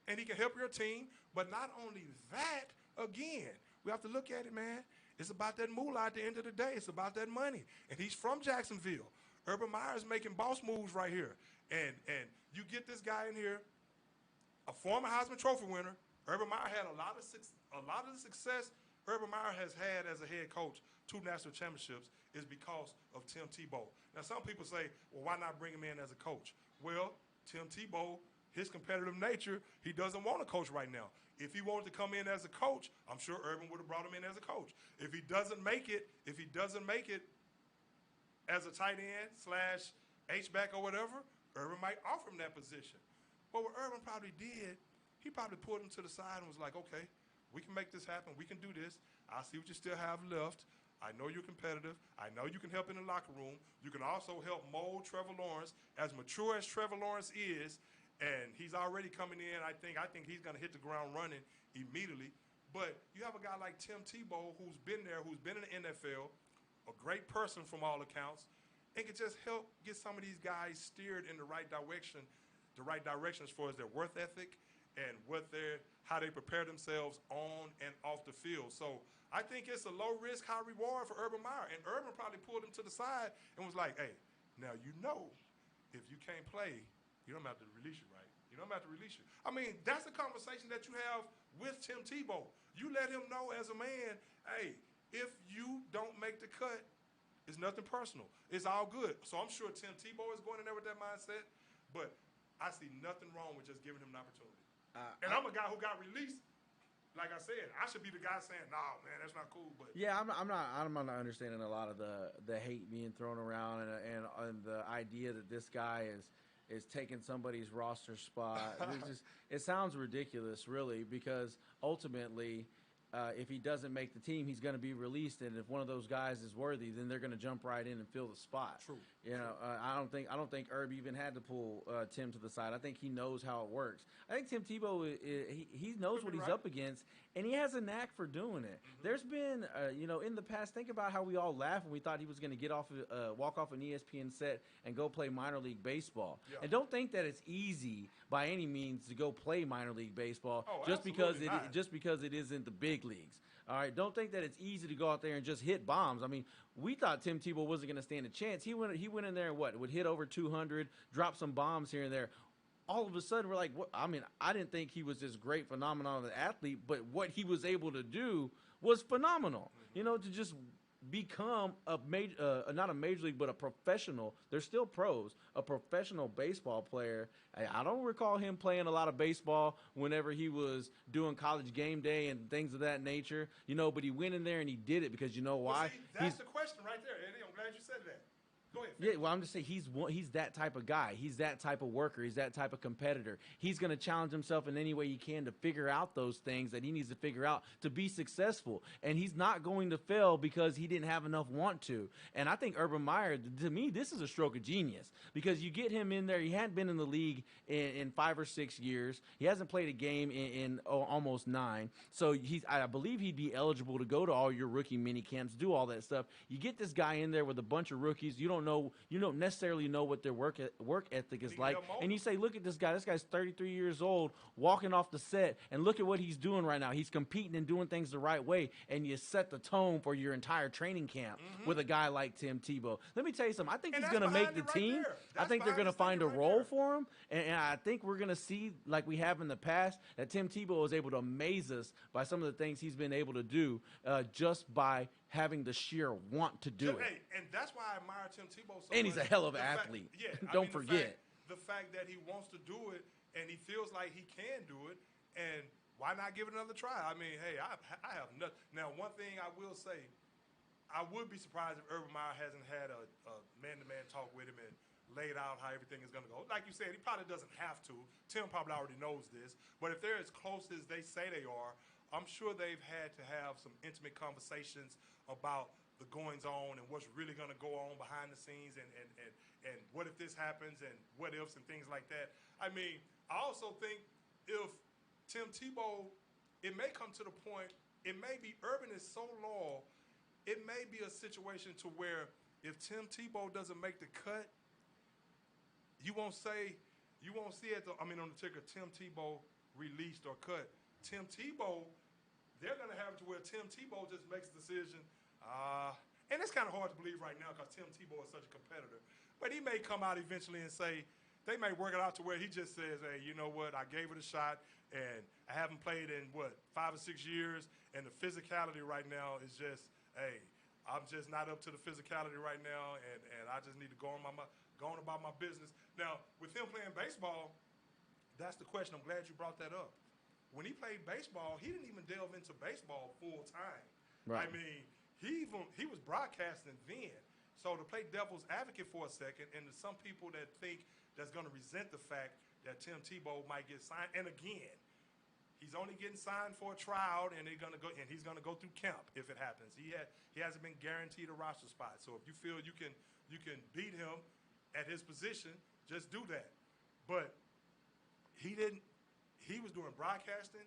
and he can help your team. But not only that, again, we have to look at it, man. It's about that moolah at the end of the day. It's about that money. And he's from Jacksonville. Urban Meyer is making boss moves right here. And you get this guy in here, a former Heisman Trophy winner. Urban Meyer had a lot of the success Urban Meyer has had as a head coach, 2 national championships, is because of Tim Tebow. Now, some people say, well, why not bring him in as a coach? Well, Tim Tebow, his competitive nature, he doesn't want to coach right now. If he wanted to come in as a coach, I'm sure Urban would have brought him in as a coach. If he doesn't make it as a tight end / H-back or whatever, Urban might offer him that position. But what Urban probably did, he probably pulled him to the side and was like, okay, we can make this happen. We can do this. I see what you still have left. I know you're competitive. I know you can help in the locker room. You can also help mold Trevor Lawrence. As mature as Trevor Lawrence is, and he's already coming in, I think he's going to hit the ground running immediately. But you have a guy like Tim Tebow who's been there, who's been in the NFL, a great person from all accounts, and can just help get some of these guys steered in the right direction as far as their work ethic and how they prepare themselves on and off the field. So I think it's a low-risk, high-reward for Urban Meyer. And Urban probably pulled him to the side and was like, hey, now you know if you can't play, you don't have to release you, right? You don't have to release you. I mean, that's the conversation that you have with Tim Tebow. You let him know as a man, hey, if you don't make the cut, it's nothing personal. It's all good. So I'm sure Tim Tebow is going in there with that mindset, but I see nothing wrong with just giving him an opportunity. And I'm a guy who got released. Like I said, I should be the guy saying, "No, man, that's not cool." But yeah, I'm not understanding a lot of the hate being thrown around and the idea that this guy is taking somebody's roster spot. It sounds ridiculous, really, because ultimately, if he doesn't make the team, he's going to be released, and if one of those guys is worthy, then they're going to jump right in and fill the spot. True. I don't think Herb even had to pull Tim to the side. I think he knows how it works. I think Tim Tebow he knows what he's up against, and he has a knack for doing it. Mm-hmm. There's been in the past. Think about how we all laughed when we thought he was going to walk off an ESPN set and go play minor league baseball. Yeah. And don't think that it's easy by any means to go play minor league baseball just because it isn't the big leagues. All right, don't think that it's easy to go out there and just hit bombs. I mean, we thought Tim Tebow wasn't going to stand a chance. He went in there and would hit over 200, drop some bombs here and there. All of a sudden, we're like, what? I mean, I didn't think he was this great, phenomenal athlete, but what he was able to do was phenomenal. To just become not a major league, but a professional. They're still pros, a professional baseball player. I don't recall him playing a lot of baseball whenever he was doing college game day and things of that nature, but he went in there and he did it because you know why? Well, see, that's the question right there, Eddie. I'm glad you said that. Go ahead. Yeah, well, I'm just saying he's that type of guy. He's that type of worker. He's that type of competitor. He's going to challenge himself in any way he can to figure out those things that he needs to figure out to be successful. And he's not going to fail because he didn't have enough want to. And I think Urban Meyer, to me, this is a stroke of genius because you get him in there. He hadn't been in the league in 5 or 6 years. He hasn't played a game in almost 9. So I believe he'd be eligible to go to all your rookie mini camps, do all that stuff. You get this guy in there with a bunch of rookies. You don't necessarily know what their work ethic is like, and you say, look at this guy. This guy's 33 years old, walking off the set, and look at what he's doing right now. He's competing and doing things the right way, and you set the tone for your entire training camp with a guy like Tim Tebow. Let me tell you something. I think he's going to make the team. I think they're going to find a role for him, and I think we're going to see, like we have in the past, that Tim Tebow is able to amaze us by some of the things he's been able to do just by having the sheer want to do it. Hey, and that's why I admire Tim Tebow so much. And he's a hell of an athlete. Don't forget. The fact that he wants to do it and he feels like he can do it, and why not give it another try? I mean, hey, I have nothing. Now, one thing I will say, I would be surprised if Urban Meyer hasn't had a man-to-man talk with him and laid out how everything is going to go. Like you said, he probably doesn't have to. Tim probably already knows this. But if they're as close as they say they are, I'm sure they've had to have some intimate conversations about the goings-on and what's really going to go on behind the scenes and what if this happens and what ifs and things like that. I mean, I also think if Tim Tebow, it may come to the point, it may be Urban is so loyal, it may be a situation to where if Tim Tebow doesn't make the cut, you won't see on the ticker Tim Tebow released or cut. Tim Tebow, they're going to have it to where Tim Tebow just makes a decision. And it's kind of hard to believe right now because Tim Tebow is such a competitor. But he may come out eventually and say, they may work it out to where he just says, hey, you know what, I gave it a shot, and I haven't played in, 5 or 6 years, and the physicality right now is just, hey, I'm just not up to the physicality right now, and I just need to go on about my business. Now, with him playing baseball, that's the question. I'm glad you brought that up. When he played baseball, he didn't even delve into baseball full time. Right. I mean, he was broadcasting then. So to play devil's advocate for a second, and to some people that think that's going to resent the fact that Tim Tebow might get signed, and again, he's only getting signed for a tryout, and he's going to go through camp if it happens. He hasn't been guaranteed a roster spot. So if you feel you can beat him at his position, just do that. But he didn't. He was doing broadcasting,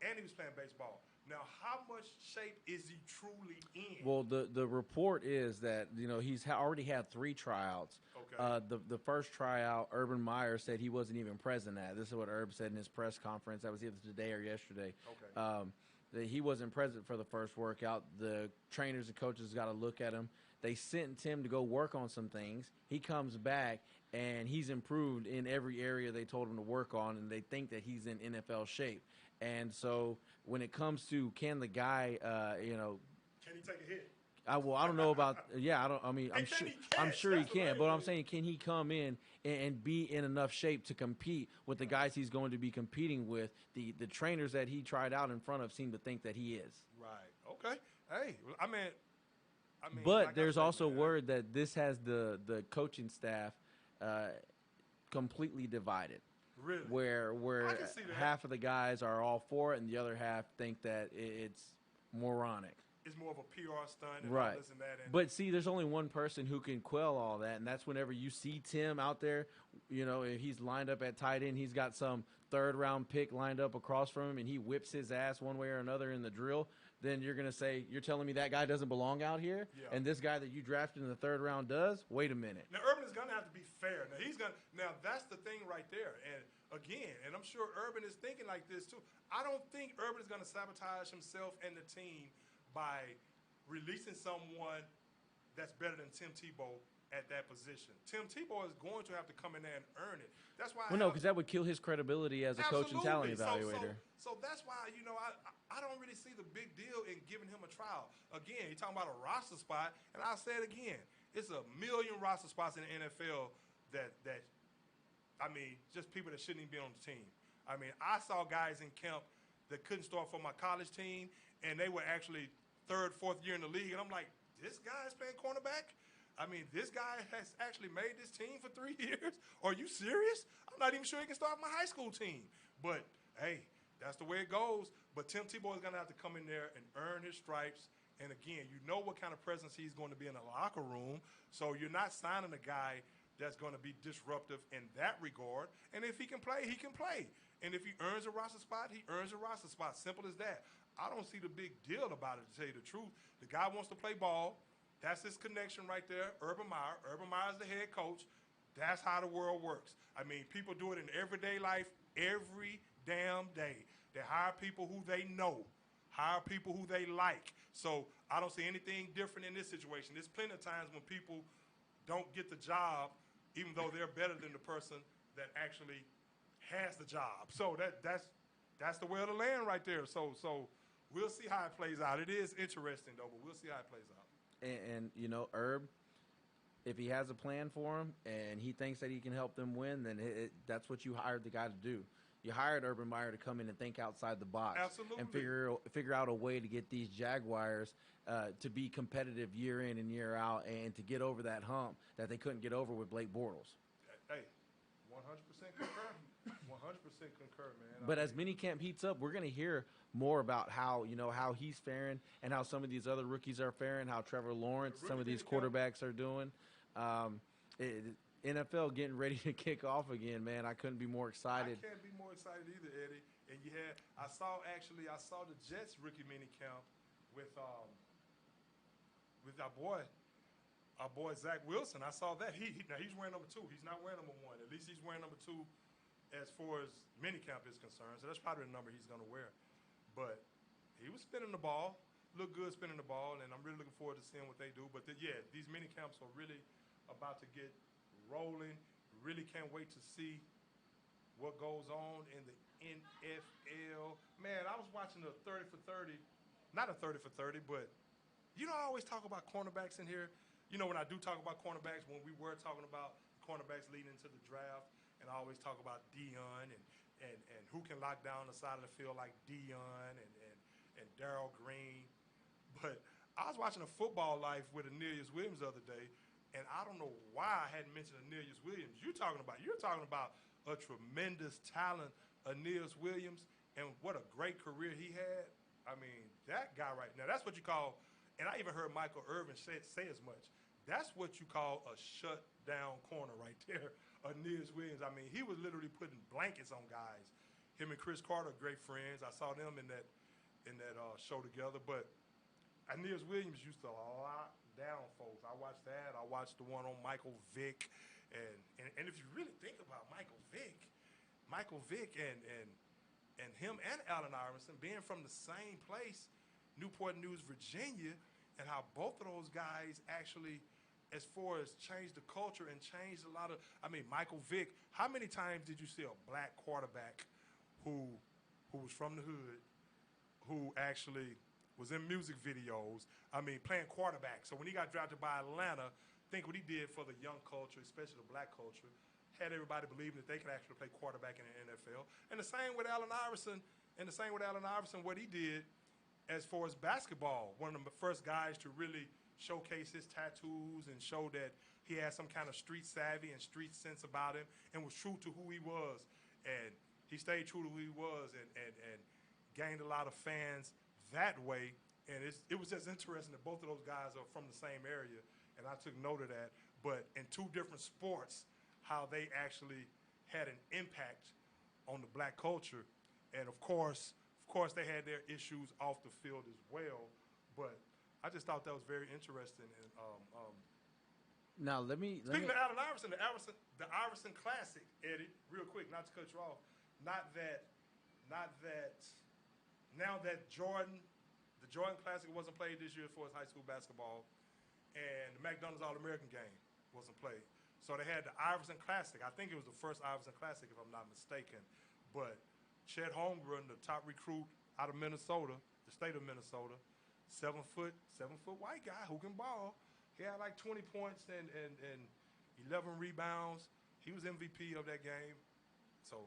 and he was playing baseball. Now, how much shape is he truly in? Well, the report is that he's already had 3 tryouts. Okay. The first tryout, Urban Meyer said he wasn't even present at. This is what Urb said in his press conference. That was either today or yesterday. Okay. That he wasn't present for the first workout. The trainers and coaches got to look at him. They sent Tim to go work on some things. He comes back, and he's improved in every area they told him to work on, and they think that he's in NFL shape. And so when it comes to can the guy, can he take a hit? I don't know about. Yeah, I'm sure he can. But I'm saying, can he come in and be in enough shape to compete with the guys he's going to be competing with? The trainers that he tried out in front of seem to think that he is. Right. Okay. Hey, I mean. But there's also word that this has the coaching staff completely divided. Really? Where half of the guys are all for it and the other half think that it's moronic. It's more of a PR stunt and right. all this and that. But see, there's only one person who can quell all that, and that's whenever you see Tim out there, if he's lined up at tight end, he's got some third-round pick lined up across from him, and he whips his ass one way or another in the drill, then you're going to say, you're telling me that guy doesn't belong out here? Yeah. And this guy that you drafted in the 3rd round does? Wait a minute. Now, Urban is going to have to be fair. Now, that's the thing right there. And again, and I'm sure Urban is thinking like this too. I don't think Urban is going to sabotage himself and the team by releasing someone that's better than Tim Tebow at that position. Tim Tebow is going to have to come in there and earn it. That's why. Well, no, because that would kill his credibility as a coach and talent evaluator. So that's why I don't really see the big deal in giving him a trial. Again, you're talking about a roster spot, and I'll say it again. It's a million roster spots in the NFL that just people that shouldn't even be on the team. I mean, I saw guys in camp that couldn't start for my college team, and they were actually 3rd, 4th year in the league, and I'm like, this guy is playing cornerback? I mean, this guy has actually made this team for 3 years. Are you serious? I'm not even sure he can start my high school team. But hey, that's the way it goes. But Tim Tebow is going to have to come in there and earn his stripes. And again, you know what kind of presence he's going to be in the locker room. So you're not signing a guy that's going to be disruptive in that regard. And if he can play, he can play. And if he earns a roster spot, he earns a roster spot. Simple as that. I don't see the big deal about it, to tell you the truth. The guy wants to play ball. That's his connection right there. Urban Meyer. Urban Meyer is the head coach. That's how the world works. I mean, people do it in everyday life every damn day. They hire people who they know, hire people who they like. So I don't see anything different in this situation. There's plenty of times when people don't get the job, even though they're better than the person that actually has the job. So that's the way of the land right there. So we'll see how it plays out. It is interesting, though, but we'll see how it plays out. And you know, Herb, if he has a plan for him and he thinks that he can help them win, then that's what you hired the guy to do. You hired Urban Meyer to come in and think outside the box. Absolutely. And figure out a way to get these Jaguars to be competitive year in and year out and to get over that hump that they couldn't get over with Blake Bortles. Hey, 100% concur. 100% concur, man. But as minicamp heats up, we're going to hear more about how he's faring and how some of these other rookies are faring, how Trevor Lawrence, some of these quarterbacks are doing. NFL getting ready to kick off again, man. I couldn't be more excited. I can't be more excited either, Eddie. And I saw the Jets rookie minicamp with our boy Zach Wilson. I saw that. Now he's wearing number 2. He's not wearing number 1. At least he's wearing number 2 as far as minicamp is concerned. So that's probably the number he's going to wear. But he was spinning the ball, looked good spinning the ball, and I'm really looking forward to seeing what they do. But these minicamps are really about to get rolling. Really can't wait to see what goes on in the NFL. Man, I was watching a 30 for 30, not a 30 for 30, but you know I always talk about cornerbacks in here. You know when I do talk about cornerbacks, when we were talking about cornerbacks leading into the draft, and I always talk about Dion and who can lock down the side of the field like Dion and Darryl Green. But I was watching a Football Life with Anelius Williams the other day, and I don't know why I hadn't mentioned Anelius Williams. You're talking about a tremendous talent, Anelius Williams, and what a great career he had. I mean, that guy right now, that's what you call, and I even heard Michael Irvin say as much, that's what you call a shut-down corner right there, Anelius Williams. I mean, he was literally putting blankets on guys. Him and Chris Carter are great friends. I saw them in that show together. But Anelius Williams used to lock down folks. I watched that. I watched the one on Michael Vick. And if you really think about Michael Vick and him and Allen Iverson being from the same place, Newport News, Virginia, and how both of those guys actually, as far as changed the culture and changed a lot of, I mean, Michael Vick, how many times did you see a black quarterback who was from the hood, who actually was in music videos, I mean, playing quarterback. So when he got drafted by Atlanta, think what he did for the young culture, especially the black culture, had everybody believing that they could actually play quarterback in the NFL. And the same with Allen Iverson, what he did as far as basketball, one of the first guys to really showcase his tattoos and show that he had some kind of street savvy and street sense about him and was true to who he was. And he stayed true to who he was and gained a lot of fans that way. And it was just interesting that both of those guys are from the same area, and I took note of that. But in two different sports, how they actually had an impact on the black culture. And of course, they had their issues off the field as well. But I just thought that was very interesting. And now speaking of Allen Iverson, the Iverson Classic, Eddie, real quick, not to cut you off. Now that the Jordan Classic wasn't played this year for his high school basketball, and the McDonald's All-American game wasn't played. So they had the Iverson Classic. I think it was the first Iverson Classic, if I'm not mistaken. But Chet Holmgren, the top recruit out of Minnesota, the state of Minnesota, 7 foot white guy who can ball. He had like 20 points and 11 rebounds. He was MVP of that game. So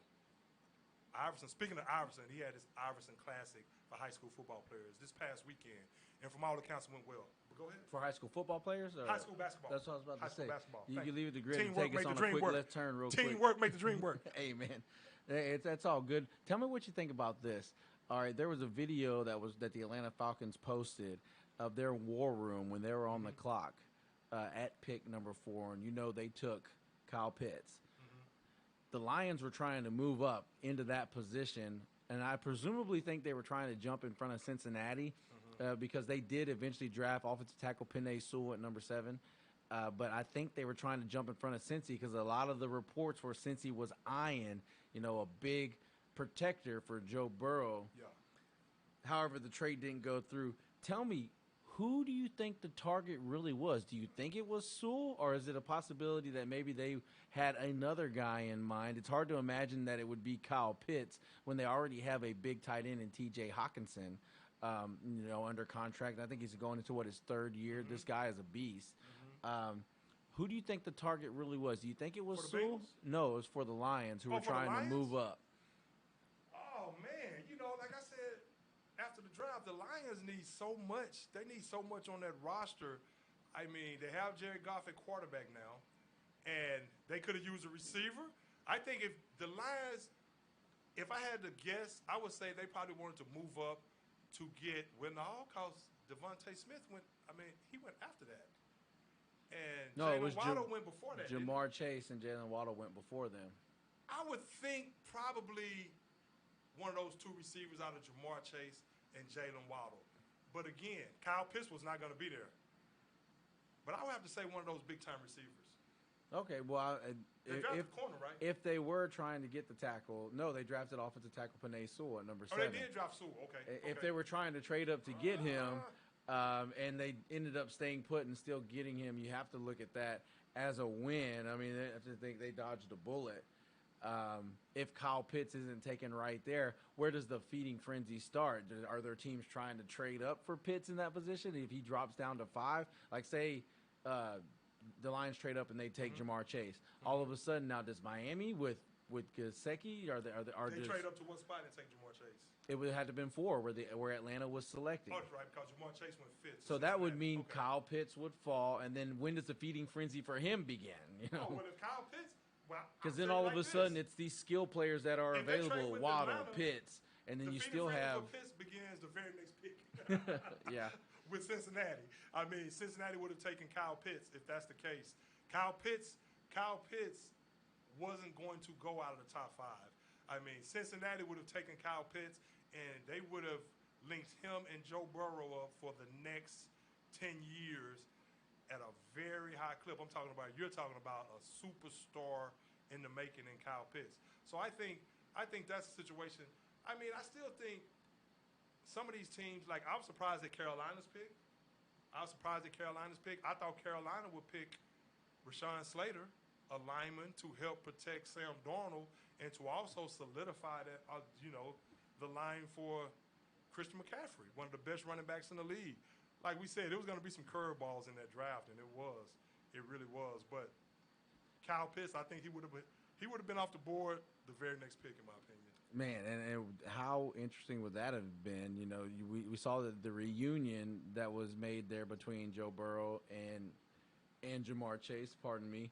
Iverson, speaking of Iverson, he had his Iverson Classic for high school football players this past weekend. And from all accounts, it went well. Go ahead. For high school football players? Or? High school basketball. That's what I was about high to say. School basketball. You can leave it to Grid and Teamwork take us make the on a dream quick work. left turn real quick. Teamwork make the dream work. Hey, man. That's all good. Tell me what you think about this. All right, there was a video that the Atlanta Falcons posted of their war room when they were on the clock at pick number 4, and they took Kyle Pitts. The Lions were trying to move up into that position, and I presumably think they were trying to jump in front of Cincinnati because they did eventually draft offensive tackle Penei Sewell at number 7. But I think they were trying to jump in front of Cincy because a lot of the reports were Cincy was eyeing, a big protector for Joe Burrow. Yeah. However, the trade didn't go through. Tell me, who do you think the target really was? Do you think it was Sewell, or is it a possibility that maybe they had another guy in mind? It's hard to imagine that it would be Kyle Pitts when they already have a big tight end in T.J. Hockenson, under contract. I think he's going into, his 3rd year. This guy is a beast. Who do you think the target really was? Do you think it was Sewell? No, it was for the Lions who were trying to move up. Oh, man. Like I said, after the draft, the Lions need so much. They need so much on that roster. I mean, they have Jared Goff at quarterback now, and they could have used a receiver. I think if the Lions, if I had to guess, I would say they probably wanted to move up to get because Devontae Smith he went after that. And Jalen Waddle went before that. Jamar Chase and Jalen Waddle went before them. I would think probably one of those 2 receivers out of Jamar Chase and Jalen Waddle. But again, Kyle Pitts was not going to be there. But I would have to say one of those big-time receivers. Okay, well, they drafted corner, right? If they were trying to get the tackle, no, they drafted offensive tackle Penei Sewell at number 7. Oh, they did draft Sewell, okay. If they were trying to trade up to get him, and they ended up staying put and still getting him, you have to look at that as a win. I mean, I have to think they dodged a bullet. If Kyle Pitts isn't taken right there, where does the feeding frenzy start? Are there teams trying to trade up for Pitts in that position? If he drops down to 5, like say the Lions trade up and they take Jamar Chase, all of a sudden now does Miami with Gesicki they trade up to what spot and take Jamar Chase? It would have to been 4 where Atlanta was selecting. Oh, that's right, because Jamar Chase went 5th. So that would mean Kyle Pitts would fall, and then when does the feeding frenzy for him begin? Oh, well, if Kyle Pitts, because then all of a sudden it's these skill players that are available, Waddle, Pitts, and then you still have. The Pitts begins the very next pick. Yeah. With Cincinnati, Cincinnati would have taken Kyle Pitts if that's the case. Kyle Pitts wasn't going to go out of the top 5. Cincinnati would have taken Kyle Pitts, and they would have linked him and Joe Burrow up for the next 10 years at a very high clip. You're talking about a superstar in the making in Kyle Pitts. So I think that's the situation. I still think some of these teams, like I was surprised at Carolina's pick. I thought Carolina would pick Rashawn Slater, a lineman, to help protect Sam Darnold and to also solidify that, the line for Christian McCaffrey, one of the best running backs in the league. Like we said, there was going to be some curveballs in that draft, and it was. It really was. But Kyle Pitts, I think he would have been off the board the very next pick, in my opinion. Man, and how interesting would that have been? We saw the reunion that was made there between Joe Burrow and Jamar Chase. Pardon me.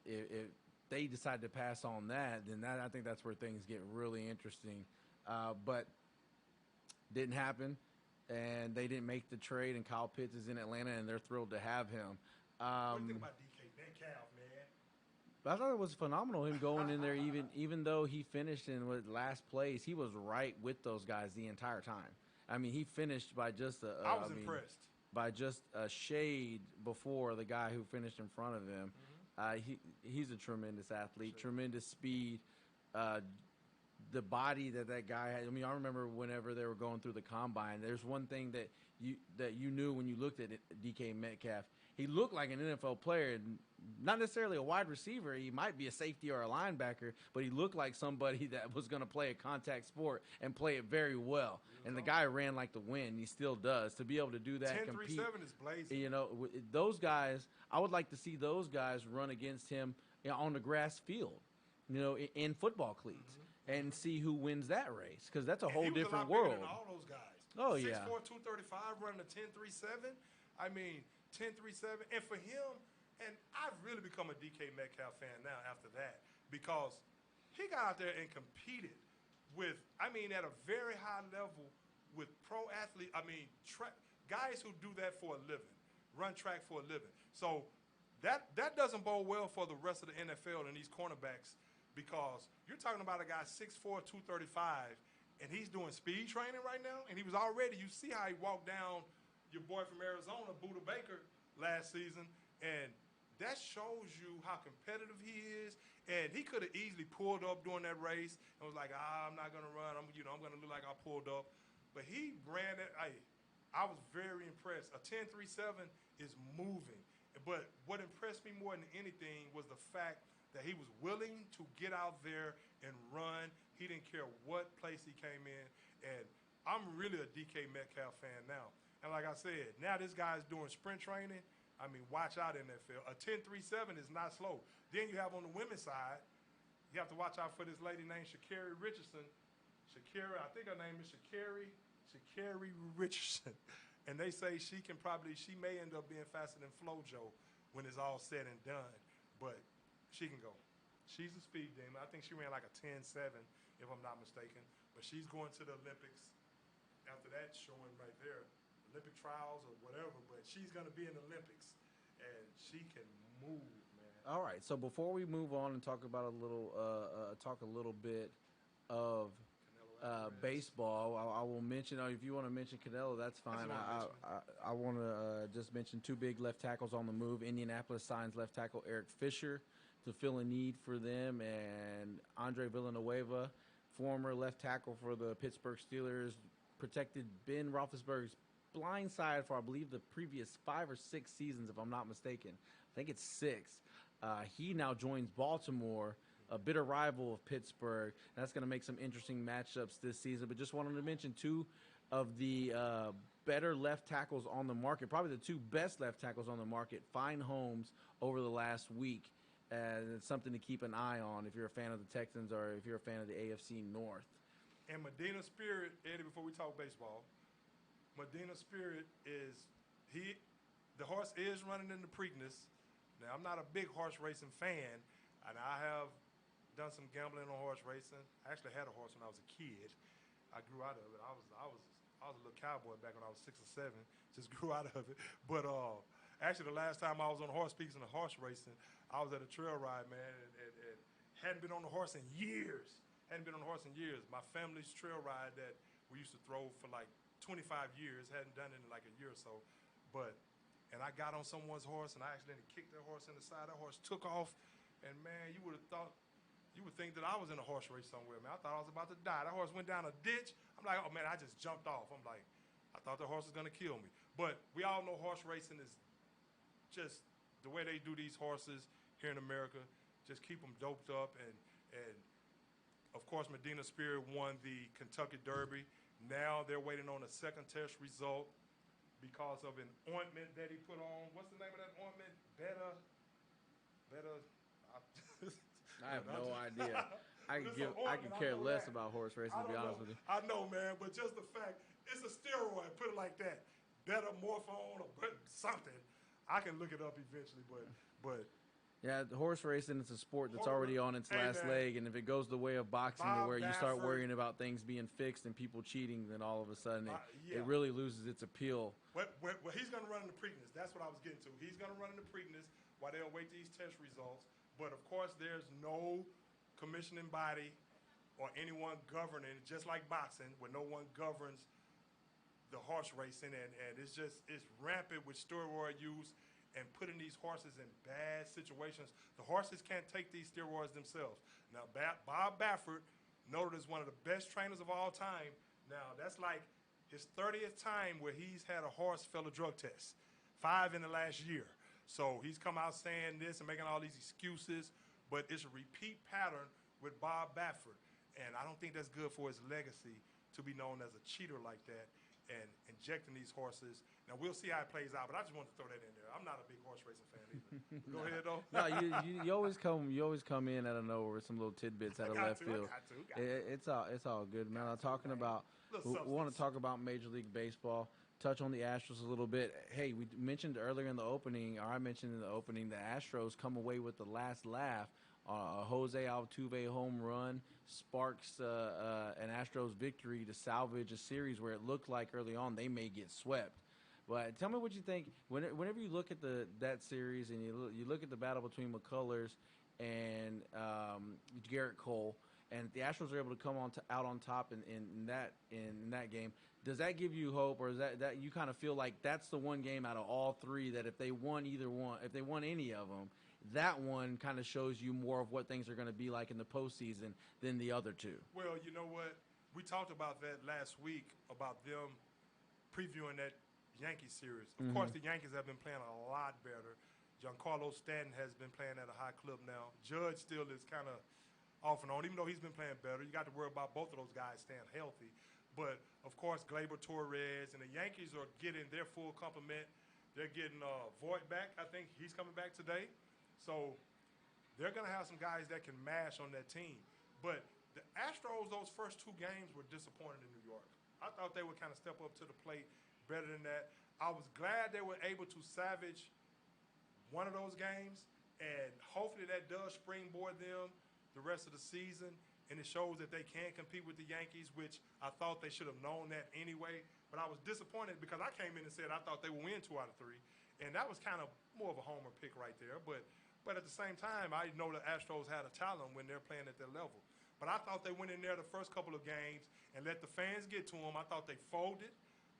If they decide to pass on that, then I think that's where things get really interesting. But didn't happen, and they didn't make the trade. And Kyle Pitts is in Atlanta, and they're thrilled to have him. What do you think about DK Metcalf, man? I thought it was phenomenal him going in there, even though he finished in last place. He was right with those guys the entire time. He finished by just I was impressed. By just a shade before the guy who finished in front of him. He's a tremendous athlete, tremendous speed. The body that guy had. I remember whenever they were going through the combine, there's one thing that you knew when you looked at DK Metcalf. He looked like an NFL player, not necessarily a wide receiver. He might be a safety or a linebacker, but he looked like somebody that was going to play a contact sport and play it very well. And the guy ran like the wind. He still does. To be able to do that, 10-3-7 is blazing. Those guys, I would like to see those guys run against him on the grass field, in football cleats, and see who wins that race, because that's a whole different world. Than all those guys. Oh, yeah. 6'4", 235, running a 10-3-7. I mean, 10-3-7. And for him, and I've really become a DK Metcalf fan now after that because he got out there and competed with, I mean, at a very high level with pro athletes. I mean, guys who do that for a living, run track for a living. So that doesn't bode well for the rest of the NFL and these cornerbacks because you're talking about a guy 6'4", 235, and he's doing speed training right now. And he was already, you see how he walked down your boy from Arizona, Buda Baker, last season. And that shows you how competitive he is. And he could have easily pulled up during that race and was like, I'm not going to run. I'm going to look like I pulled up. But he ran it. I was very impressed. A 10-3-7 is moving. But what impressed me more than anything was the fact that he was willing to get out there and run. He didn't care what place he came in. And I'm really a DK Metcalf fan now. And like I said, now this guy's doing sprint training. I mean, watch out, NFL. A 10-3-7 is not slow. Then you have on the women's side, you have to watch out for this lady named Sha'Carri Richardson. Sha'Carri, I think her name is Sha'Carri Richardson. And they say she may end up being faster than FloJo when it's all said and done. But she can go. She's a speed demon. I think she ran like a 10-7, if I'm not mistaken. But she's going to the Olympics after that showing right there. Olympic trials or whatever, but she's going to be in the Olympics, and she can move, man. All right, so before we move on and talk about a little bit of baseball, I will mention. If you want to mention Canelo, that's fine. I want to just mention two big left tackles on the move. Indianapolis signs left tackle Eric Fisher to fill a need for them, and Andre Villanueva, former left tackle for the Pittsburgh Steelers, protected Ben Roethlisberger's blind side for, I believe, the previous 5 or 6 seasons, if I'm not mistaken. I think it's 6. He now joins Baltimore, a bitter rival of Pittsburgh. And that's going to make some interesting matchups this season. But just wanted to mention two of the better left tackles on the market, probably the two best left tackles on the market, find homes over the last week. And it's something to keep an eye on if you're a fan of the Texans or if you're a fan of the AFC North. And Medina Spirit, Eddie, before we talk baseball, Medina Spirit the horse is running in the Preakness. Now, I'm not a big horse racing fan, and I have done some gambling on horse racing. I actually had a horse when I was a kid. I grew out of it. I was a little cowboy back when I was 6 or 7. Just grew out of it. But actually, the last time I was on horse speaking of horse racing, I was at a trail ride, man, and hadn't been on a horse in years. My family's trail ride that we used to throw for like 25 years, hadn't done it in like a year or so. And I got on someone's horse, and I accidentally kicked that horse in the side. That horse took off, and man, you would think that I was in a horse race somewhere, man. I thought I was about to die. That horse went down a ditch. I'm like, oh man, I just jumped off. I'm like, I thought the horse was gonna kill me. But we all know horse racing is just the way they do these horses here in America. Just keep them doped up, and of course, Medina Spirit won the Kentucky Derby. Now they're waiting on a second test result because of an ointment that he put on. What's the name of that ointment? Better. I have no idea. I can care less about horse racing, to be honest with you. I know, man, but just the fact, it's a steroid, put it like that. Better morphone or something. I can look it up eventually, but yeah, horse racing is a sport that's already on its last leg, and if it goes the way of boxing to where you start worrying about things being fixed and people cheating, then all of a sudden it really loses its appeal. Well, he's going to run in the Preakness. That's what I was getting to. He's going to run in the Preakness while they'll wait these test results. But, of course, there's no commissioning body or anyone governing, just like boxing, where no one governs the horse racing, and it's rampant with steroid use and putting these horses in bad situations. The horses can't take these steroids themselves. Now, Bob Baffert, noted as one of the best trainers of all time. Now, that's like his 30th time where he's had a horse fail a drug test, 5 in the last year. So he's come out saying this and making all these excuses, but it's a repeat pattern with Bob Baffert. And I don't think that's good for his legacy to be known as a cheater like that and injecting these horses. Now, we'll see how it plays out, but I just wanted to throw that in there. I'm not a big horse racing fan either. Go ahead, though. No, you always come in out of nowhere with some little tidbits out of left field. It's all good, man. I'm talking about. We want to talk about Major League Baseball. touch on the Astros a little bit. Hey, we mentioned earlier in the opening, or I mentioned in the opening, the Astros come away with the last laugh. A Jose Altuve home run sparks an Astros victory to salvage a series where it looked like early on they may get swept. But tell me what you think whenever you look at that series and you look at the battle between McCullers and Garrett Cole, and the Astros are able to come out on top in that game. Does that give you hope, or is that you kind of feel like that's the one game out of all three that if they won any of them, that one kind of shows you more of what things are going to be like in the postseason than the other two? Well, you know what? We talked about that last week about them previewing that Yankees series. Of course, the Yankees have been playing a lot better. Giancarlo Stanton has been playing at a high clip now. Judge still is kind of off and on, even though he's been playing better. You got to worry about both of those guys staying healthy. But, of course, Gleyber Torres and the Yankees are getting their full complement. They're getting Voigt back. I think he's coming back today. So they're going to have some guys that can mash on that team. But the Astros, those first two games were disappointing in New York. I thought they would kind of step up to the plate better than that. I was glad they were able to salvage one of those games, and hopefully that does springboard them the rest of the season, and it shows that they can compete with the Yankees, which I thought they should have known that anyway. But I was disappointed because I came in and said I thought they would win 2 out of 3, and that was kind of more of a homer pick right there. But at the same time, I know the Astros had a talent when they're playing at their level. But I thought they went in there the first couple of games and let the fans get to them. I thought they folded.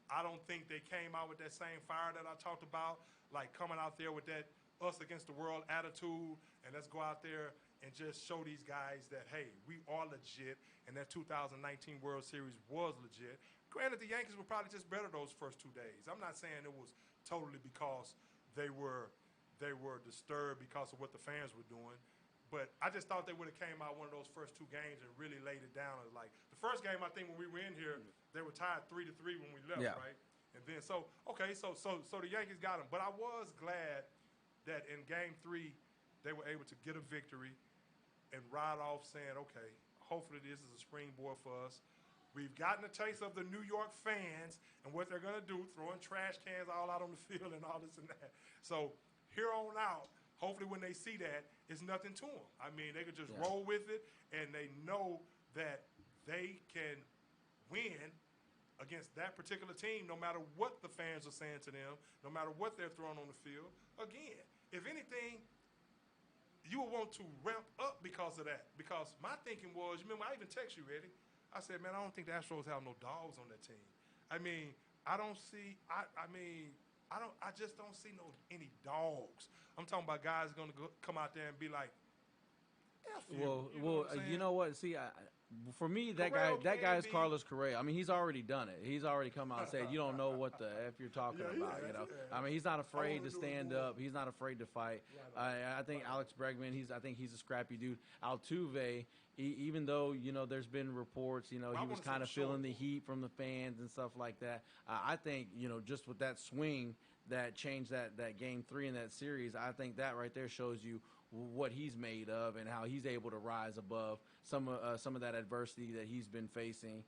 I don't think they came out with that same fire that I talked about, like coming out there with that us against the world attitude, and let's go out there and just show these guys that, hey, we are legit, and that 2019 World Series was legit. Granted, the Yankees were probably just better those first 2 days. I'm not saying it was totally because they were disturbed because of what the fans were doing, but I just thought they would have came out one of those first 2 games and really laid it down. As like the first game, I think when we were in here, they were tied 3-3 when we left, right? And then so the Yankees got them, but I was glad that in Game 3 they were able to get a victory and ride off saying, okay, hopefully this is a springboard for us. We've gotten a taste of the New York fans and what they're going to do, throwing trash cans all out on the field and all this and that. So here on out, hopefully when they see that, it's nothing to them. I mean, they could just roll with it, and they know that they can win against that particular team no matter what the fans are saying to them, no matter what they're throwing on the field. Again, if anything, you will want to ramp up because of that. Because my thinking was, remember, I even text you, Eddie. I said, man, I don't think the Astros have no dogs on that team. I mean, I just don't see any dogs. I'm talking about guys going to come out there and be like, F you. You know what? See, for me, that guy is Carlos Correa. I mean, he's already done it. He's already come out and said, you don't know what the F you're talking about, you know. I mean, he's not afraid to stand up. He's not afraid to fight. I think Alex Bregman, I think he's a scrappy dude. Altuve, even though, you know, there's been reports, you know, he was kind of feeling the heat from the fans and stuff like that. I think, you know, just with that swing that changed that Game 3 in that series, I think that right there shows you what he's made of and how he's able to rise above some of that adversity that he's been facing.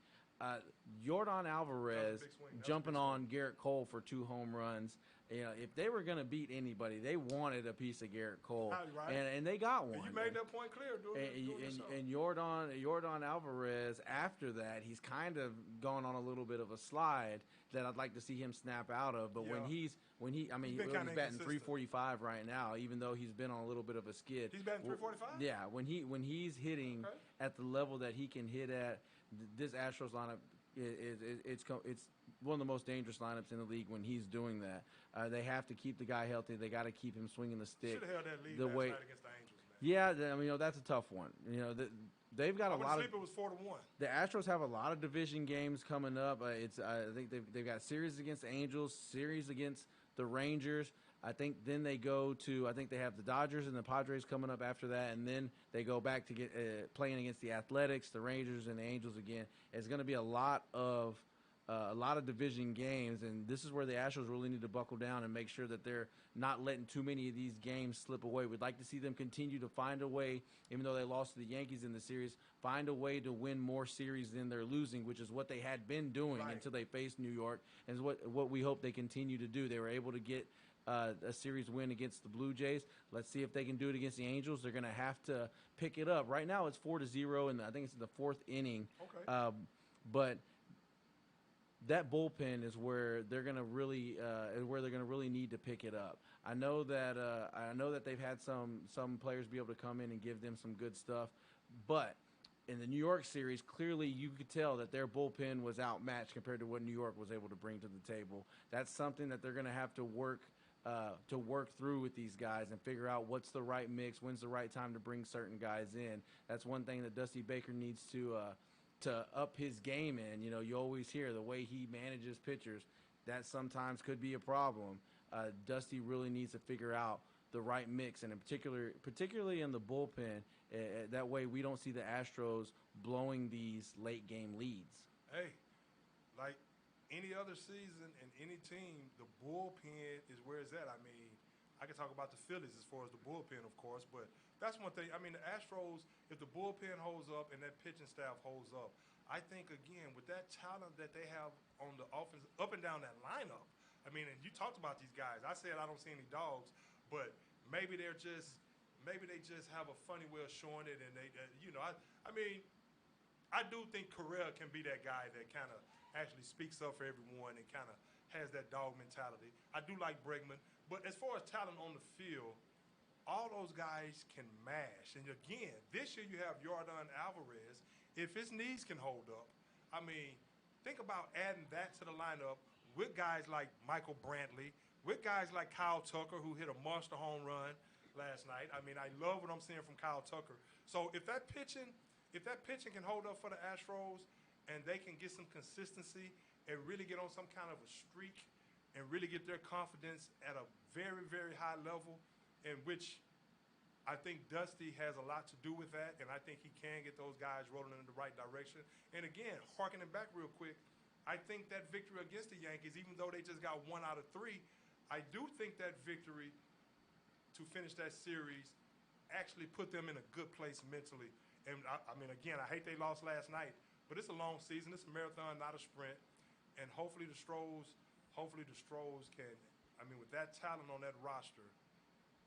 Yordan Alvarez jumping on Garrett Cole for 2 home runs. You know, if they were going to beat anybody, they wanted a piece of Garrett Cole, and they got one. And you made that point clear, dude. And Yordan Alvarez, after that, he's kind of gone on a little bit of a slide that I'd like to see him snap out of. But he's batting 345 right now, even though he's been on a little bit of a skid. He's batting 345? Yeah, when he's hitting at the level that he can hit at, this Astros lineup it's one of the most dangerous lineups in the league when he's doing that. They have to keep the guy healthy. They got to keep him swinging the stick. Should have held that lead last night against the Angels, man. Yeah, I mean, you know, that's a tough one. You know, they've got a lot of. It was 4-1. The Astros have a lot of division games coming up. I think they've got series against the Angels, series against the Rangers. I think then they go to. I think they have the Dodgers and the Padres coming up after that, and then they go back to get playing against the Athletics, the Rangers, and the Angels again. It's going to be a lot of a lot of division games, and this is where the Astros really need to buckle down and make sure that they're not letting too many of these games slip away. We'd like to see them continue to find a way, even though they lost to the Yankees in the series, find a way to win more series than they're losing, which is what they had been doing until they faced New York, and is what we hope they continue to do. They were able to get a series win against the Blue Jays. Let's see if they can do it against the Angels. They're going to have to pick it up. Right now it's 4-0, and I think it's in the fourth inning. Okay. But that bullpen is where they're going to really need to pick it up. I know that they've had some players be able to come in and give them some good stuff, but in the New York series, clearly you could tell that their bullpen was outmatched compared to what New York was able to bring to the table. That's something that they're going to have to work through with these guys and figure out what's the right mix, when's the right time to bring certain guys in. That's one thing that Dusty Baker needs to up his game in. You know, you always hear the way he manages pitchers. That sometimes could be a problem. Dusty really needs to figure out the right mix, and in particularly in the bullpen. That way we don't see the Astros blowing these late game leads. Hey, like any other season and any team, the bullpen is where it's at. I mean, I can talk about the Phillies as far as the bullpen, of course, but that's one thing. I mean, the Astros, if the bullpen holds up and that pitching staff holds up, I think, again, with that talent that they have on the offense, up and down that lineup, I mean, and you talked about these guys. I said I don't see any dogs, but maybe they just have a funny way of showing it, and they, I mean, I do think Correa can be that guy that kind of actually speaks up for everyone and kind of has that dog mentality. I do like Bregman, but as far as talent on the field, all those guys can mash. And again, this year you have Yordan Alvarez. If his knees can hold up, I mean, think about adding that to the lineup with guys like Michael Brantley, with guys like Kyle Tucker, who hit a monster home run last night. I mean, I love what I'm seeing from Kyle Tucker. So if that pitching can hold up for the Astros and they can get some consistency and really get on some kind of a streak and really get their confidence at a very, very high level, in which I think Dusty has a lot to do with that, and I think he can get those guys rolling in the right direction. And again, harkening back real quick, I think that victory against the Yankees, even though they just got 1 out of 3, I do think that victory to finish that series actually put them in a good place mentally. And I mean, again, I hate they lost last night, but it's a long season. It's a marathon, not a sprint. And hopefully the Astros can, I mean, with that talent on that roster,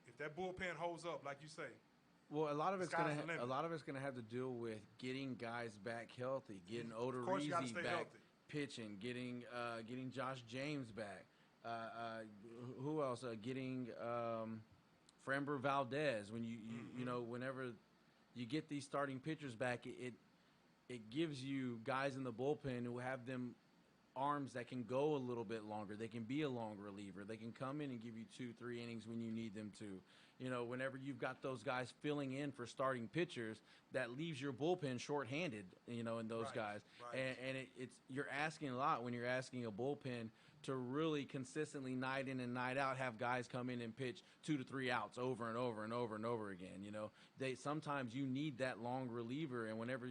if that bullpen holds up, like you say. Well, a lot of it's gonna have to deal with getting guys back healthy, getting Odorizzi back pitching, getting Josh James back. Who else? Getting Framber Valdez. When you know, whenever you get these starting pitchers back, it gives you guys in the bullpen who have them arms that can go a little bit longer. They can be a long reliever. They can come in and give you 2-3 innings when you need them to. You know, whenever you've got those guys filling in for starting pitchers, that leaves your bullpen shorthanded, you know, in those guys. Right. And it's you're asking a lot when you're asking a bullpen to really consistently night in and night out have guys come in and pitch 2 to 3 outs over and over and over and over again. You know, sometimes you need that long reliever, and whenever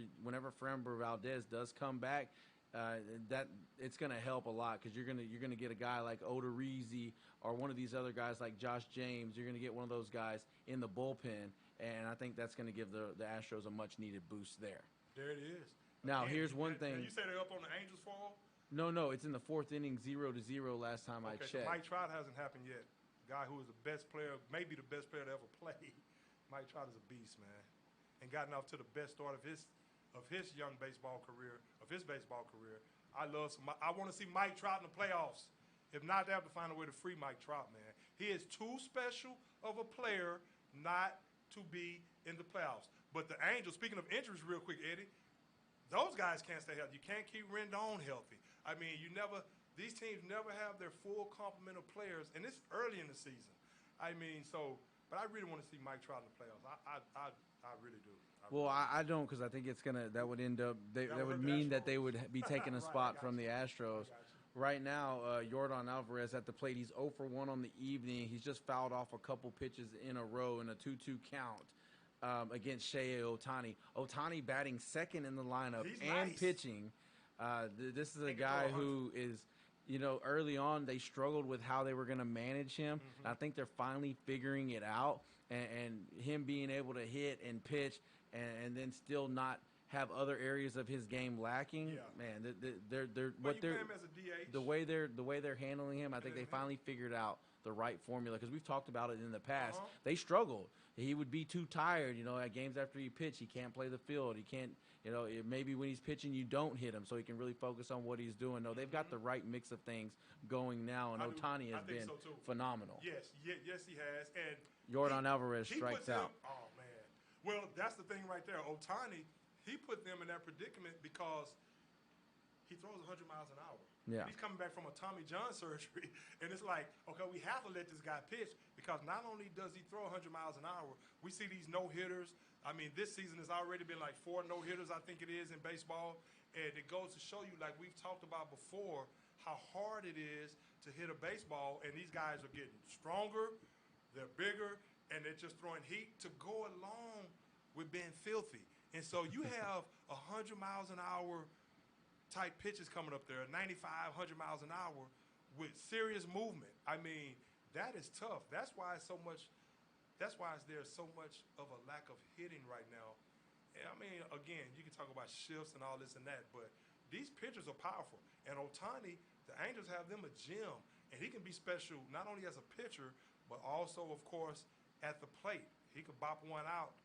Framber Valdez does come back, that it's going to help a lot, because you're going to get a guy like Odorizzi or one of these other guys like Josh James. You're going to get one of those guys in the bullpen, and I think that's going to give the Astros a much needed boost there. There it is. Now, here's one thing. You say they're up on the Angels fall? No, it's in the 4th inning, 0-0 last time I checked. So Mike Trout hasn't happened yet. Guy who is the best player, maybe the best player to ever play. Mike Trout is a beast, man, and gotten off to the best start of his baseball career. I want to see Mike Trout in the playoffs. If not, they have to find a way to free Mike Trout, man. He is too special of a player not to be in the playoffs. But the Angels, speaking of injuries real quick, Eddie, those guys can't stay healthy. You can't keep Rendon healthy. I mean, these teams never have their full complement of players, and it's early in the season. I mean, but I really want to see Mike Trout in the playoffs. I really do. I don't, because I think that would end up that would mean that they would be taking a spot from the Astros. Right now, Yordan Alvarez at the plate. He's 0 for 1 on the evening. He's just fouled off a couple pitches in a row in a 2-2 count against Shohei Ohtani. Ohtani batting second in the lineup and pitching. This is a And can throw guy 100. who is, early on they struggled with how they were going to manage him. And I think they're finally figuring it out. And him being able to hit and pitch and then still not have other areas of his game lacking. Yeah. Man, Well, you play him as a DH. the way they're handling him. I think they finally figured out the right formula because we've talked about it in the past. They struggled. He would be too tired, at games after he pitched. He can't play the field. He can't, maybe when he's pitching, you don't hit him so he can really focus on what he's doing. No, they've got the right mix of things going now, and Ohtani has been phenomenal. Yes, he has. And Yordan Alvarez strikes out. Oh, man. Well, that's the thing right there. Ohtani, he put them in that predicament because he throws 100 miles an hour. Yeah. He's coming back from a Tommy John surgery, and it's like, okay, we have to let this guy pitch because not only does he throw 100 miles an hour, we see these no-hitters. I mean, this season has already been like 4 no-hitters, I think it is, in baseball, and it goes to show you, like we've talked about before, how hard it is to hit a baseball, and these guys are getting stronger, they're bigger, and they're just throwing heat to go along with being filthy. And so you have 100 miles an hour type pitches coming up there, 95, 100 miles an hour with serious movement. I mean, that is tough. That's why there's so much of a lack of hitting right now. I mean, again, you can talk about shifts and all this and that, but these pitchers are powerful. And Ohtani, the Angels have them a gem, and he can be special not only as a pitcher, but also, of course, at the plate. He could bop one out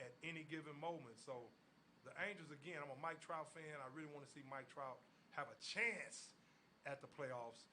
at any given moment. So the Angels, again, I'm a Mike Trout fan. I really want to see Mike Trout have a chance at the playoffs,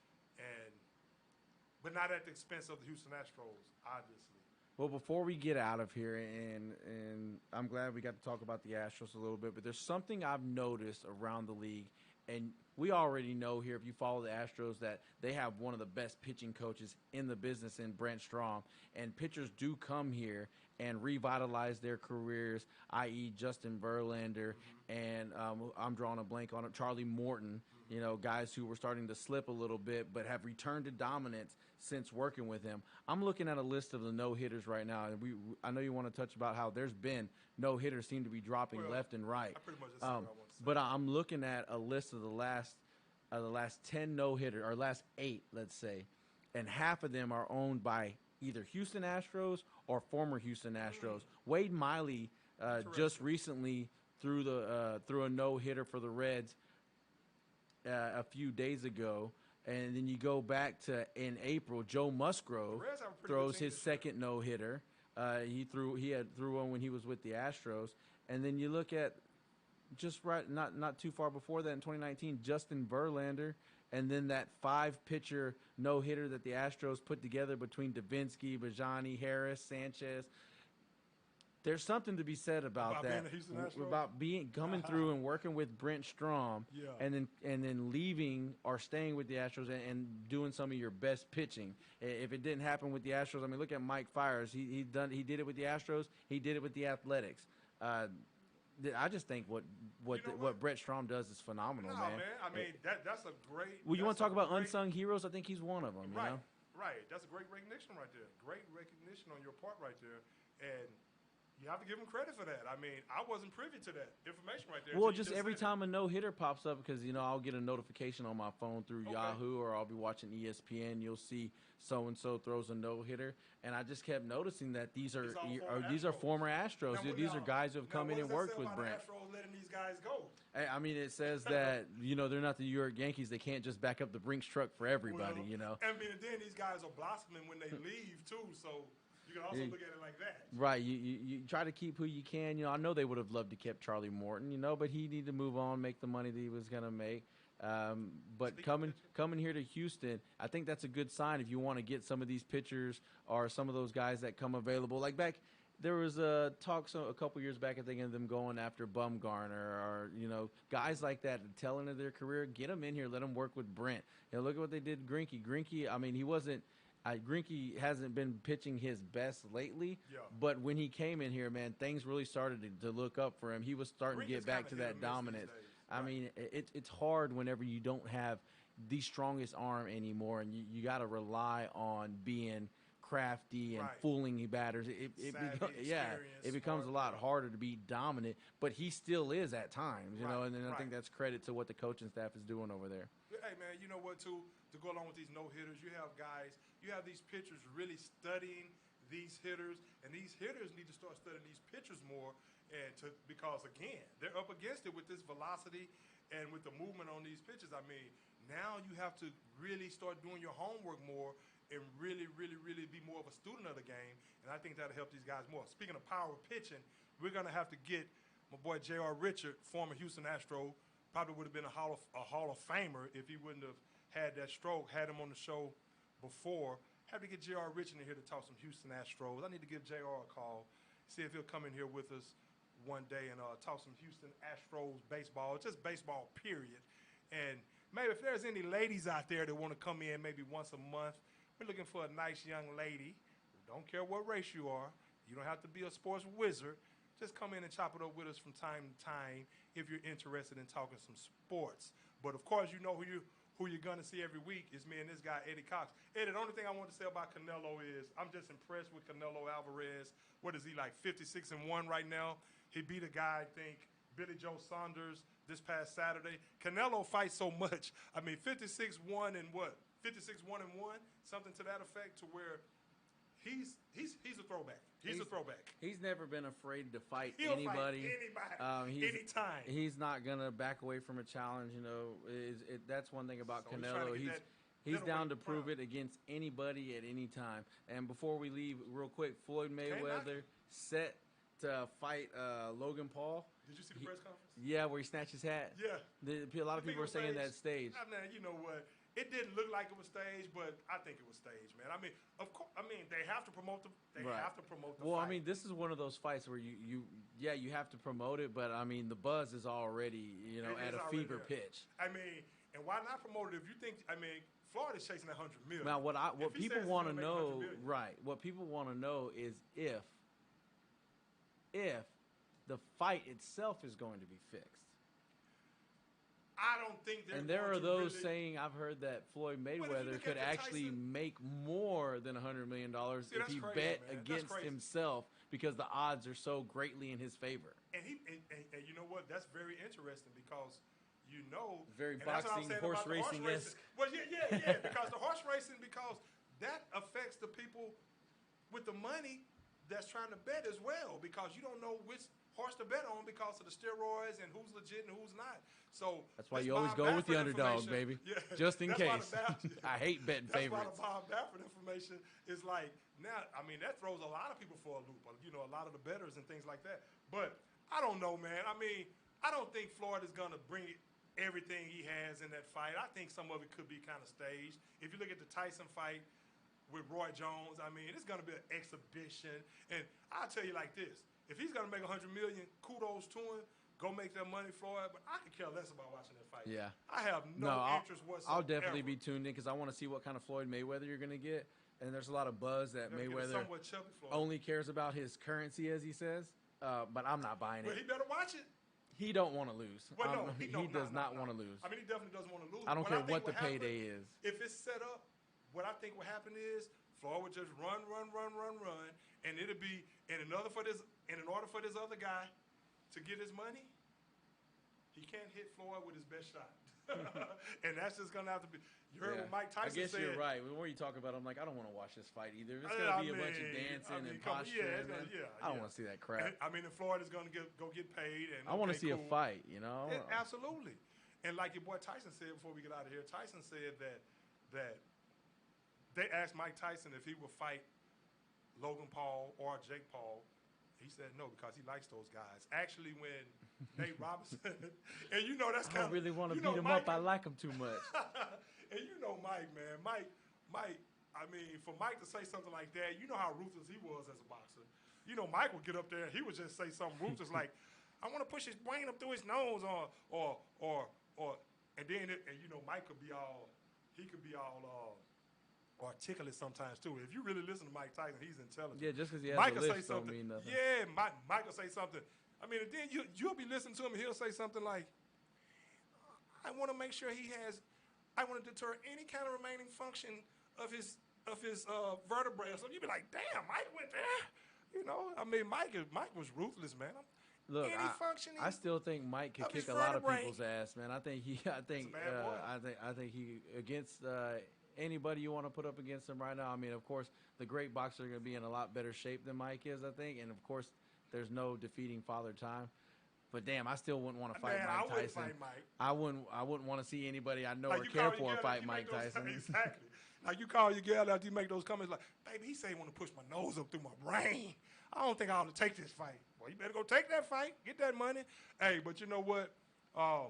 but not at the expense of the Houston Astros, obviously. Well, before we get out of here, and I'm glad we got to talk about the Astros a little bit, but there's something I've noticed around the league, and we already know here, if you follow the Astros, that they have one of the best pitching coaches in the business in Brent Strom, and pitchers do come here and revitalize their careers, i.e. Justin Verlander, and I'm drawing a blank on it, Charlie Morton, guys who were starting to slip a little bit but have returned to dominance since working with him. I'm looking at a list of the no-hitters right now, and I know you want to touch about how there's been no-hitters seem to be dropping left and right. I pretty much just said what I want to say. But I'm looking at a list of the last 10 no-hitters, or last 8, let's say, and half of them are owned by either Houston Astros or former Houston Astros. Wade Miley just recently threw a no-hitter for the Reds a few days ago. And then you go back to in April, Joe Musgrove throws his second no-hitter. He threw one when he was with the Astros. And then you look at just not too far before that in 2019, Justin Verlander, and then that 5-pitcher no-hitter that the Astros put together between Davinsky, Bajani, Harris, Sanchez. There's something to be said about that, about coming through and working with Brent Strom, and then leaving or staying with the Astros and doing some of your best pitching. If it didn't happen with the Astros, I mean, look at Mike Fiers. He did it with the Astros. He did it with the Athletics. I just think what Brett Strom does is phenomenal, man. I mean, that's a great. Well, you want to talk about unsung heroes? I think he's one of them. Right, you know? Right. That's a great recognition right there. Great recognition on your part right there, and you have to give him credit for that. I mean, I wasn't privy to that information right there. Well, just every time a no-hitter pops up, because, I'll get a notification on my phone through Yahoo, or I'll be watching ESPN. You'll see so-and-so throws a no-hitter. And I just kept noticing that these are former Astros. These are guys who have come in and worked with Brent. Astros letting these guys go? I mean, it says that, they're not the New York Yankees. They can't just back up the Brinks truck for everybody, I mean, and then these guys are blossoming when they leave, too, so you can also look at it like that. Right. You try to keep who you can. I know they would have loved to keep Charlie Morton, but he needed to move on, make the money that he was going to make. But coming here to Houston, I think that's a good sign if you want to get some of these pitchers or some of those guys that come available. Like there was a talk a couple years back, I think, of them going after Bumgarner or, guys like that, the tail end of their career. Get them in here. Let them work with Brent. Look at what they did to Greinke. Greinke, I mean, he wasn't – Greinke hasn't been pitching his best lately, but when he came in here, man, things really started to look up for him. He was starting to get back to that dominance. I mean, it's hard whenever you don't have the strongest arm anymore, and you got to rely on being crafty and Right. fooling batters, Savvy, yeah, experienced, it becomes a smart, lot harder to be dominant. But he still is at times, you know. Right, And then I think right. that's credit to what the coaching staff is doing over there. Hey man, you know what too? To go along with these no hitters, you have guys, you have these pitchers really studying these hitters, and these hitters need to start studying these pitchers more, because again, they're up against it with this velocity and with the movement on these pitches. I mean, now you have to really start doing your homework more and really, really, really be more of a student of the game, and I think that'll help these guys more. Speaking of power pitching, we're gonna have to get my boy J.R. Richard, former Houston Astro. Probably would have been a Hall of Famer if he wouldn't have had that stroke. Had him on the show before. Have to get J.R. Richard in here to talk some Houston Astros. I need to give J.R. a call, see if he'll come in here with us one day and talk some Houston Astros baseball, just baseball period. And maybe if there's any ladies out there that want to come in maybe once a month, we're looking for a nice young lady. Don't care what race you are. You don't have to be a sports wizard. Just come in and chop it up with us from time to time if you're interested in talking some sports. But of course, you know who you're gonna see every week is me and this guy Eddie Cox. Eddie, the only thing I want to say about Canelo is I'm just impressed with Canelo Alvarez. What is he, like 56-1 right now? He beat a guy, I think, Billy Joe Saunders this past Saturday. Canelo fights so much. I mean, 56-1 and what? 56-1 and 1, something to that effect, to where he's a throwback. He's a throwback. He's never been afraid to fight He'll anybody. Fight anybody, anytime. He's not gonna back away from a challenge. You know, that's one thing about Canelo. He's down to prove it against anybody at any time. And before we leave, real quick, Floyd Mayweather set to fight Logan Paul. Did you see the press conference? Yeah, where he snatched his hat. Yeah. A lot of people are saying that stage. I mean, you know what? It didn't look like it was staged, but I think it was staged, man. I mean, of course. I mean, they have to promote the. Have to promote the. Well, fight. I mean, this is one of those fights where you have to promote it, but I mean, the buzz is already at a fever pitch. I mean, and why not promote it if you think? I mean, Florida's chasing that $100 million. Now, what people want to know, right? What people want to know is if the fight itself is going to be fixed. I don't think they're. And there are those saying, I've heard that Floyd Mayweather could actually make more than $100 million if he bet against himself because the odds are so greatly in his favor. And you know what? That's very interesting because very boxing, horse racing-esque. Well, yeah. Because the horse racing, because that affects the people with the money that's trying to bet as well, because you don't know which horse to bet on because of the steroids and who's legit and who's not. So that's why you always go with the underdog, baby. Yeah, just in case. I hate betting favorites. That's why the Bob Baffert information is like, now, I mean, that throws a lot of people for a loop, a lot of the bettors and things like that. But I don't know, man. I mean, I don't think Floyd is going to bring everything he has in that fight. I think some of it could be kind of staged. If you look at the Tyson fight with Roy Jones, I mean, it's going to be an exhibition. And I'll tell you like this. If he's going to make $100 million, kudos to him. Go make that money, Floyd. But I could care less about watching that fight. Yeah. I have no interest whatsoever. I'll definitely be tuned in because I want to see what kind of Floyd Mayweather you're going to get. And there's a lot of buzz that Mayweather only cares about his currency, as he says. But I'm not buying it. But he better watch it. He don't want to lose. Well, he does not want to lose. I mean, he definitely doesn't want to lose. I don't care what the payday is. If it's set up, what I think will happen is Floyd would just run, and it'll be in order for this other guy to get his money, he can't hit Floyd with his best shot. And that's just going to have to be. You heard what Mike Tyson said. I guess you're right. The more you talk about it, I'm like, I don't want to watch this fight either. It's going to be a bunch of dancing and posturing. I don't want to see that crap. I mean, if Floyd is going to go get paid. And I want to see a fight, Absolutely. And like your boy Tyson said before we get out of here, Tyson said that they asked Mike Tyson if he would fight Logan Paul or Jake Paul. He said no because he likes those guys. Actually, when Nate Robinson, and that's kind of. I really want to beat him up. I like him too much. And Mike, man. Mike, I mean, for Mike to say something like that, you know how ruthless he was as a boxer. Mike would get up there and he would just say something ruthless like, I want to push his brain up through his nose and then, Mike could be all articulate sometimes too. If you really listen to Mike Tyson, he's intelligent. Yeah, just because he has Mike a list don't mean nothing. Yeah, Mike will say something. I mean, and then you'll be listening to him and he'll say something like, I want to make sure I want to deter any kind of remaining function of his vertebrae or something. You'd be like, damn, Mike went there. You know, I mean, Mike was ruthless, man. Look, Any functioning I still think Mike could of his kick a lot of vertebrae. people's ass, man. I think a bad boy. I think he against anybody you want to put up against him right now. I mean, of course, the great boxers are going to be in a lot better shape than Mike is, I think, and of course, there's no defeating Father Time. But damn, I still wouldn't want to fight Man, Mike I wouldn't Tyson. fight Mike. I wouldn't want to see anybody I know Like or you care call for your girl fight after you Mike make those- Tyson. Exactly. Like you call your girl after you make those comments like, baby, he say he want to push my nose up through my brain. I don't think I ought to take this fight. Well, you better go take that fight. Get that money. Hey, but you know what? A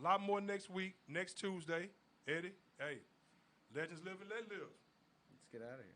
lot more next week, next Tuesday. Eddie, hey, legends live and let live. Let's get out of here.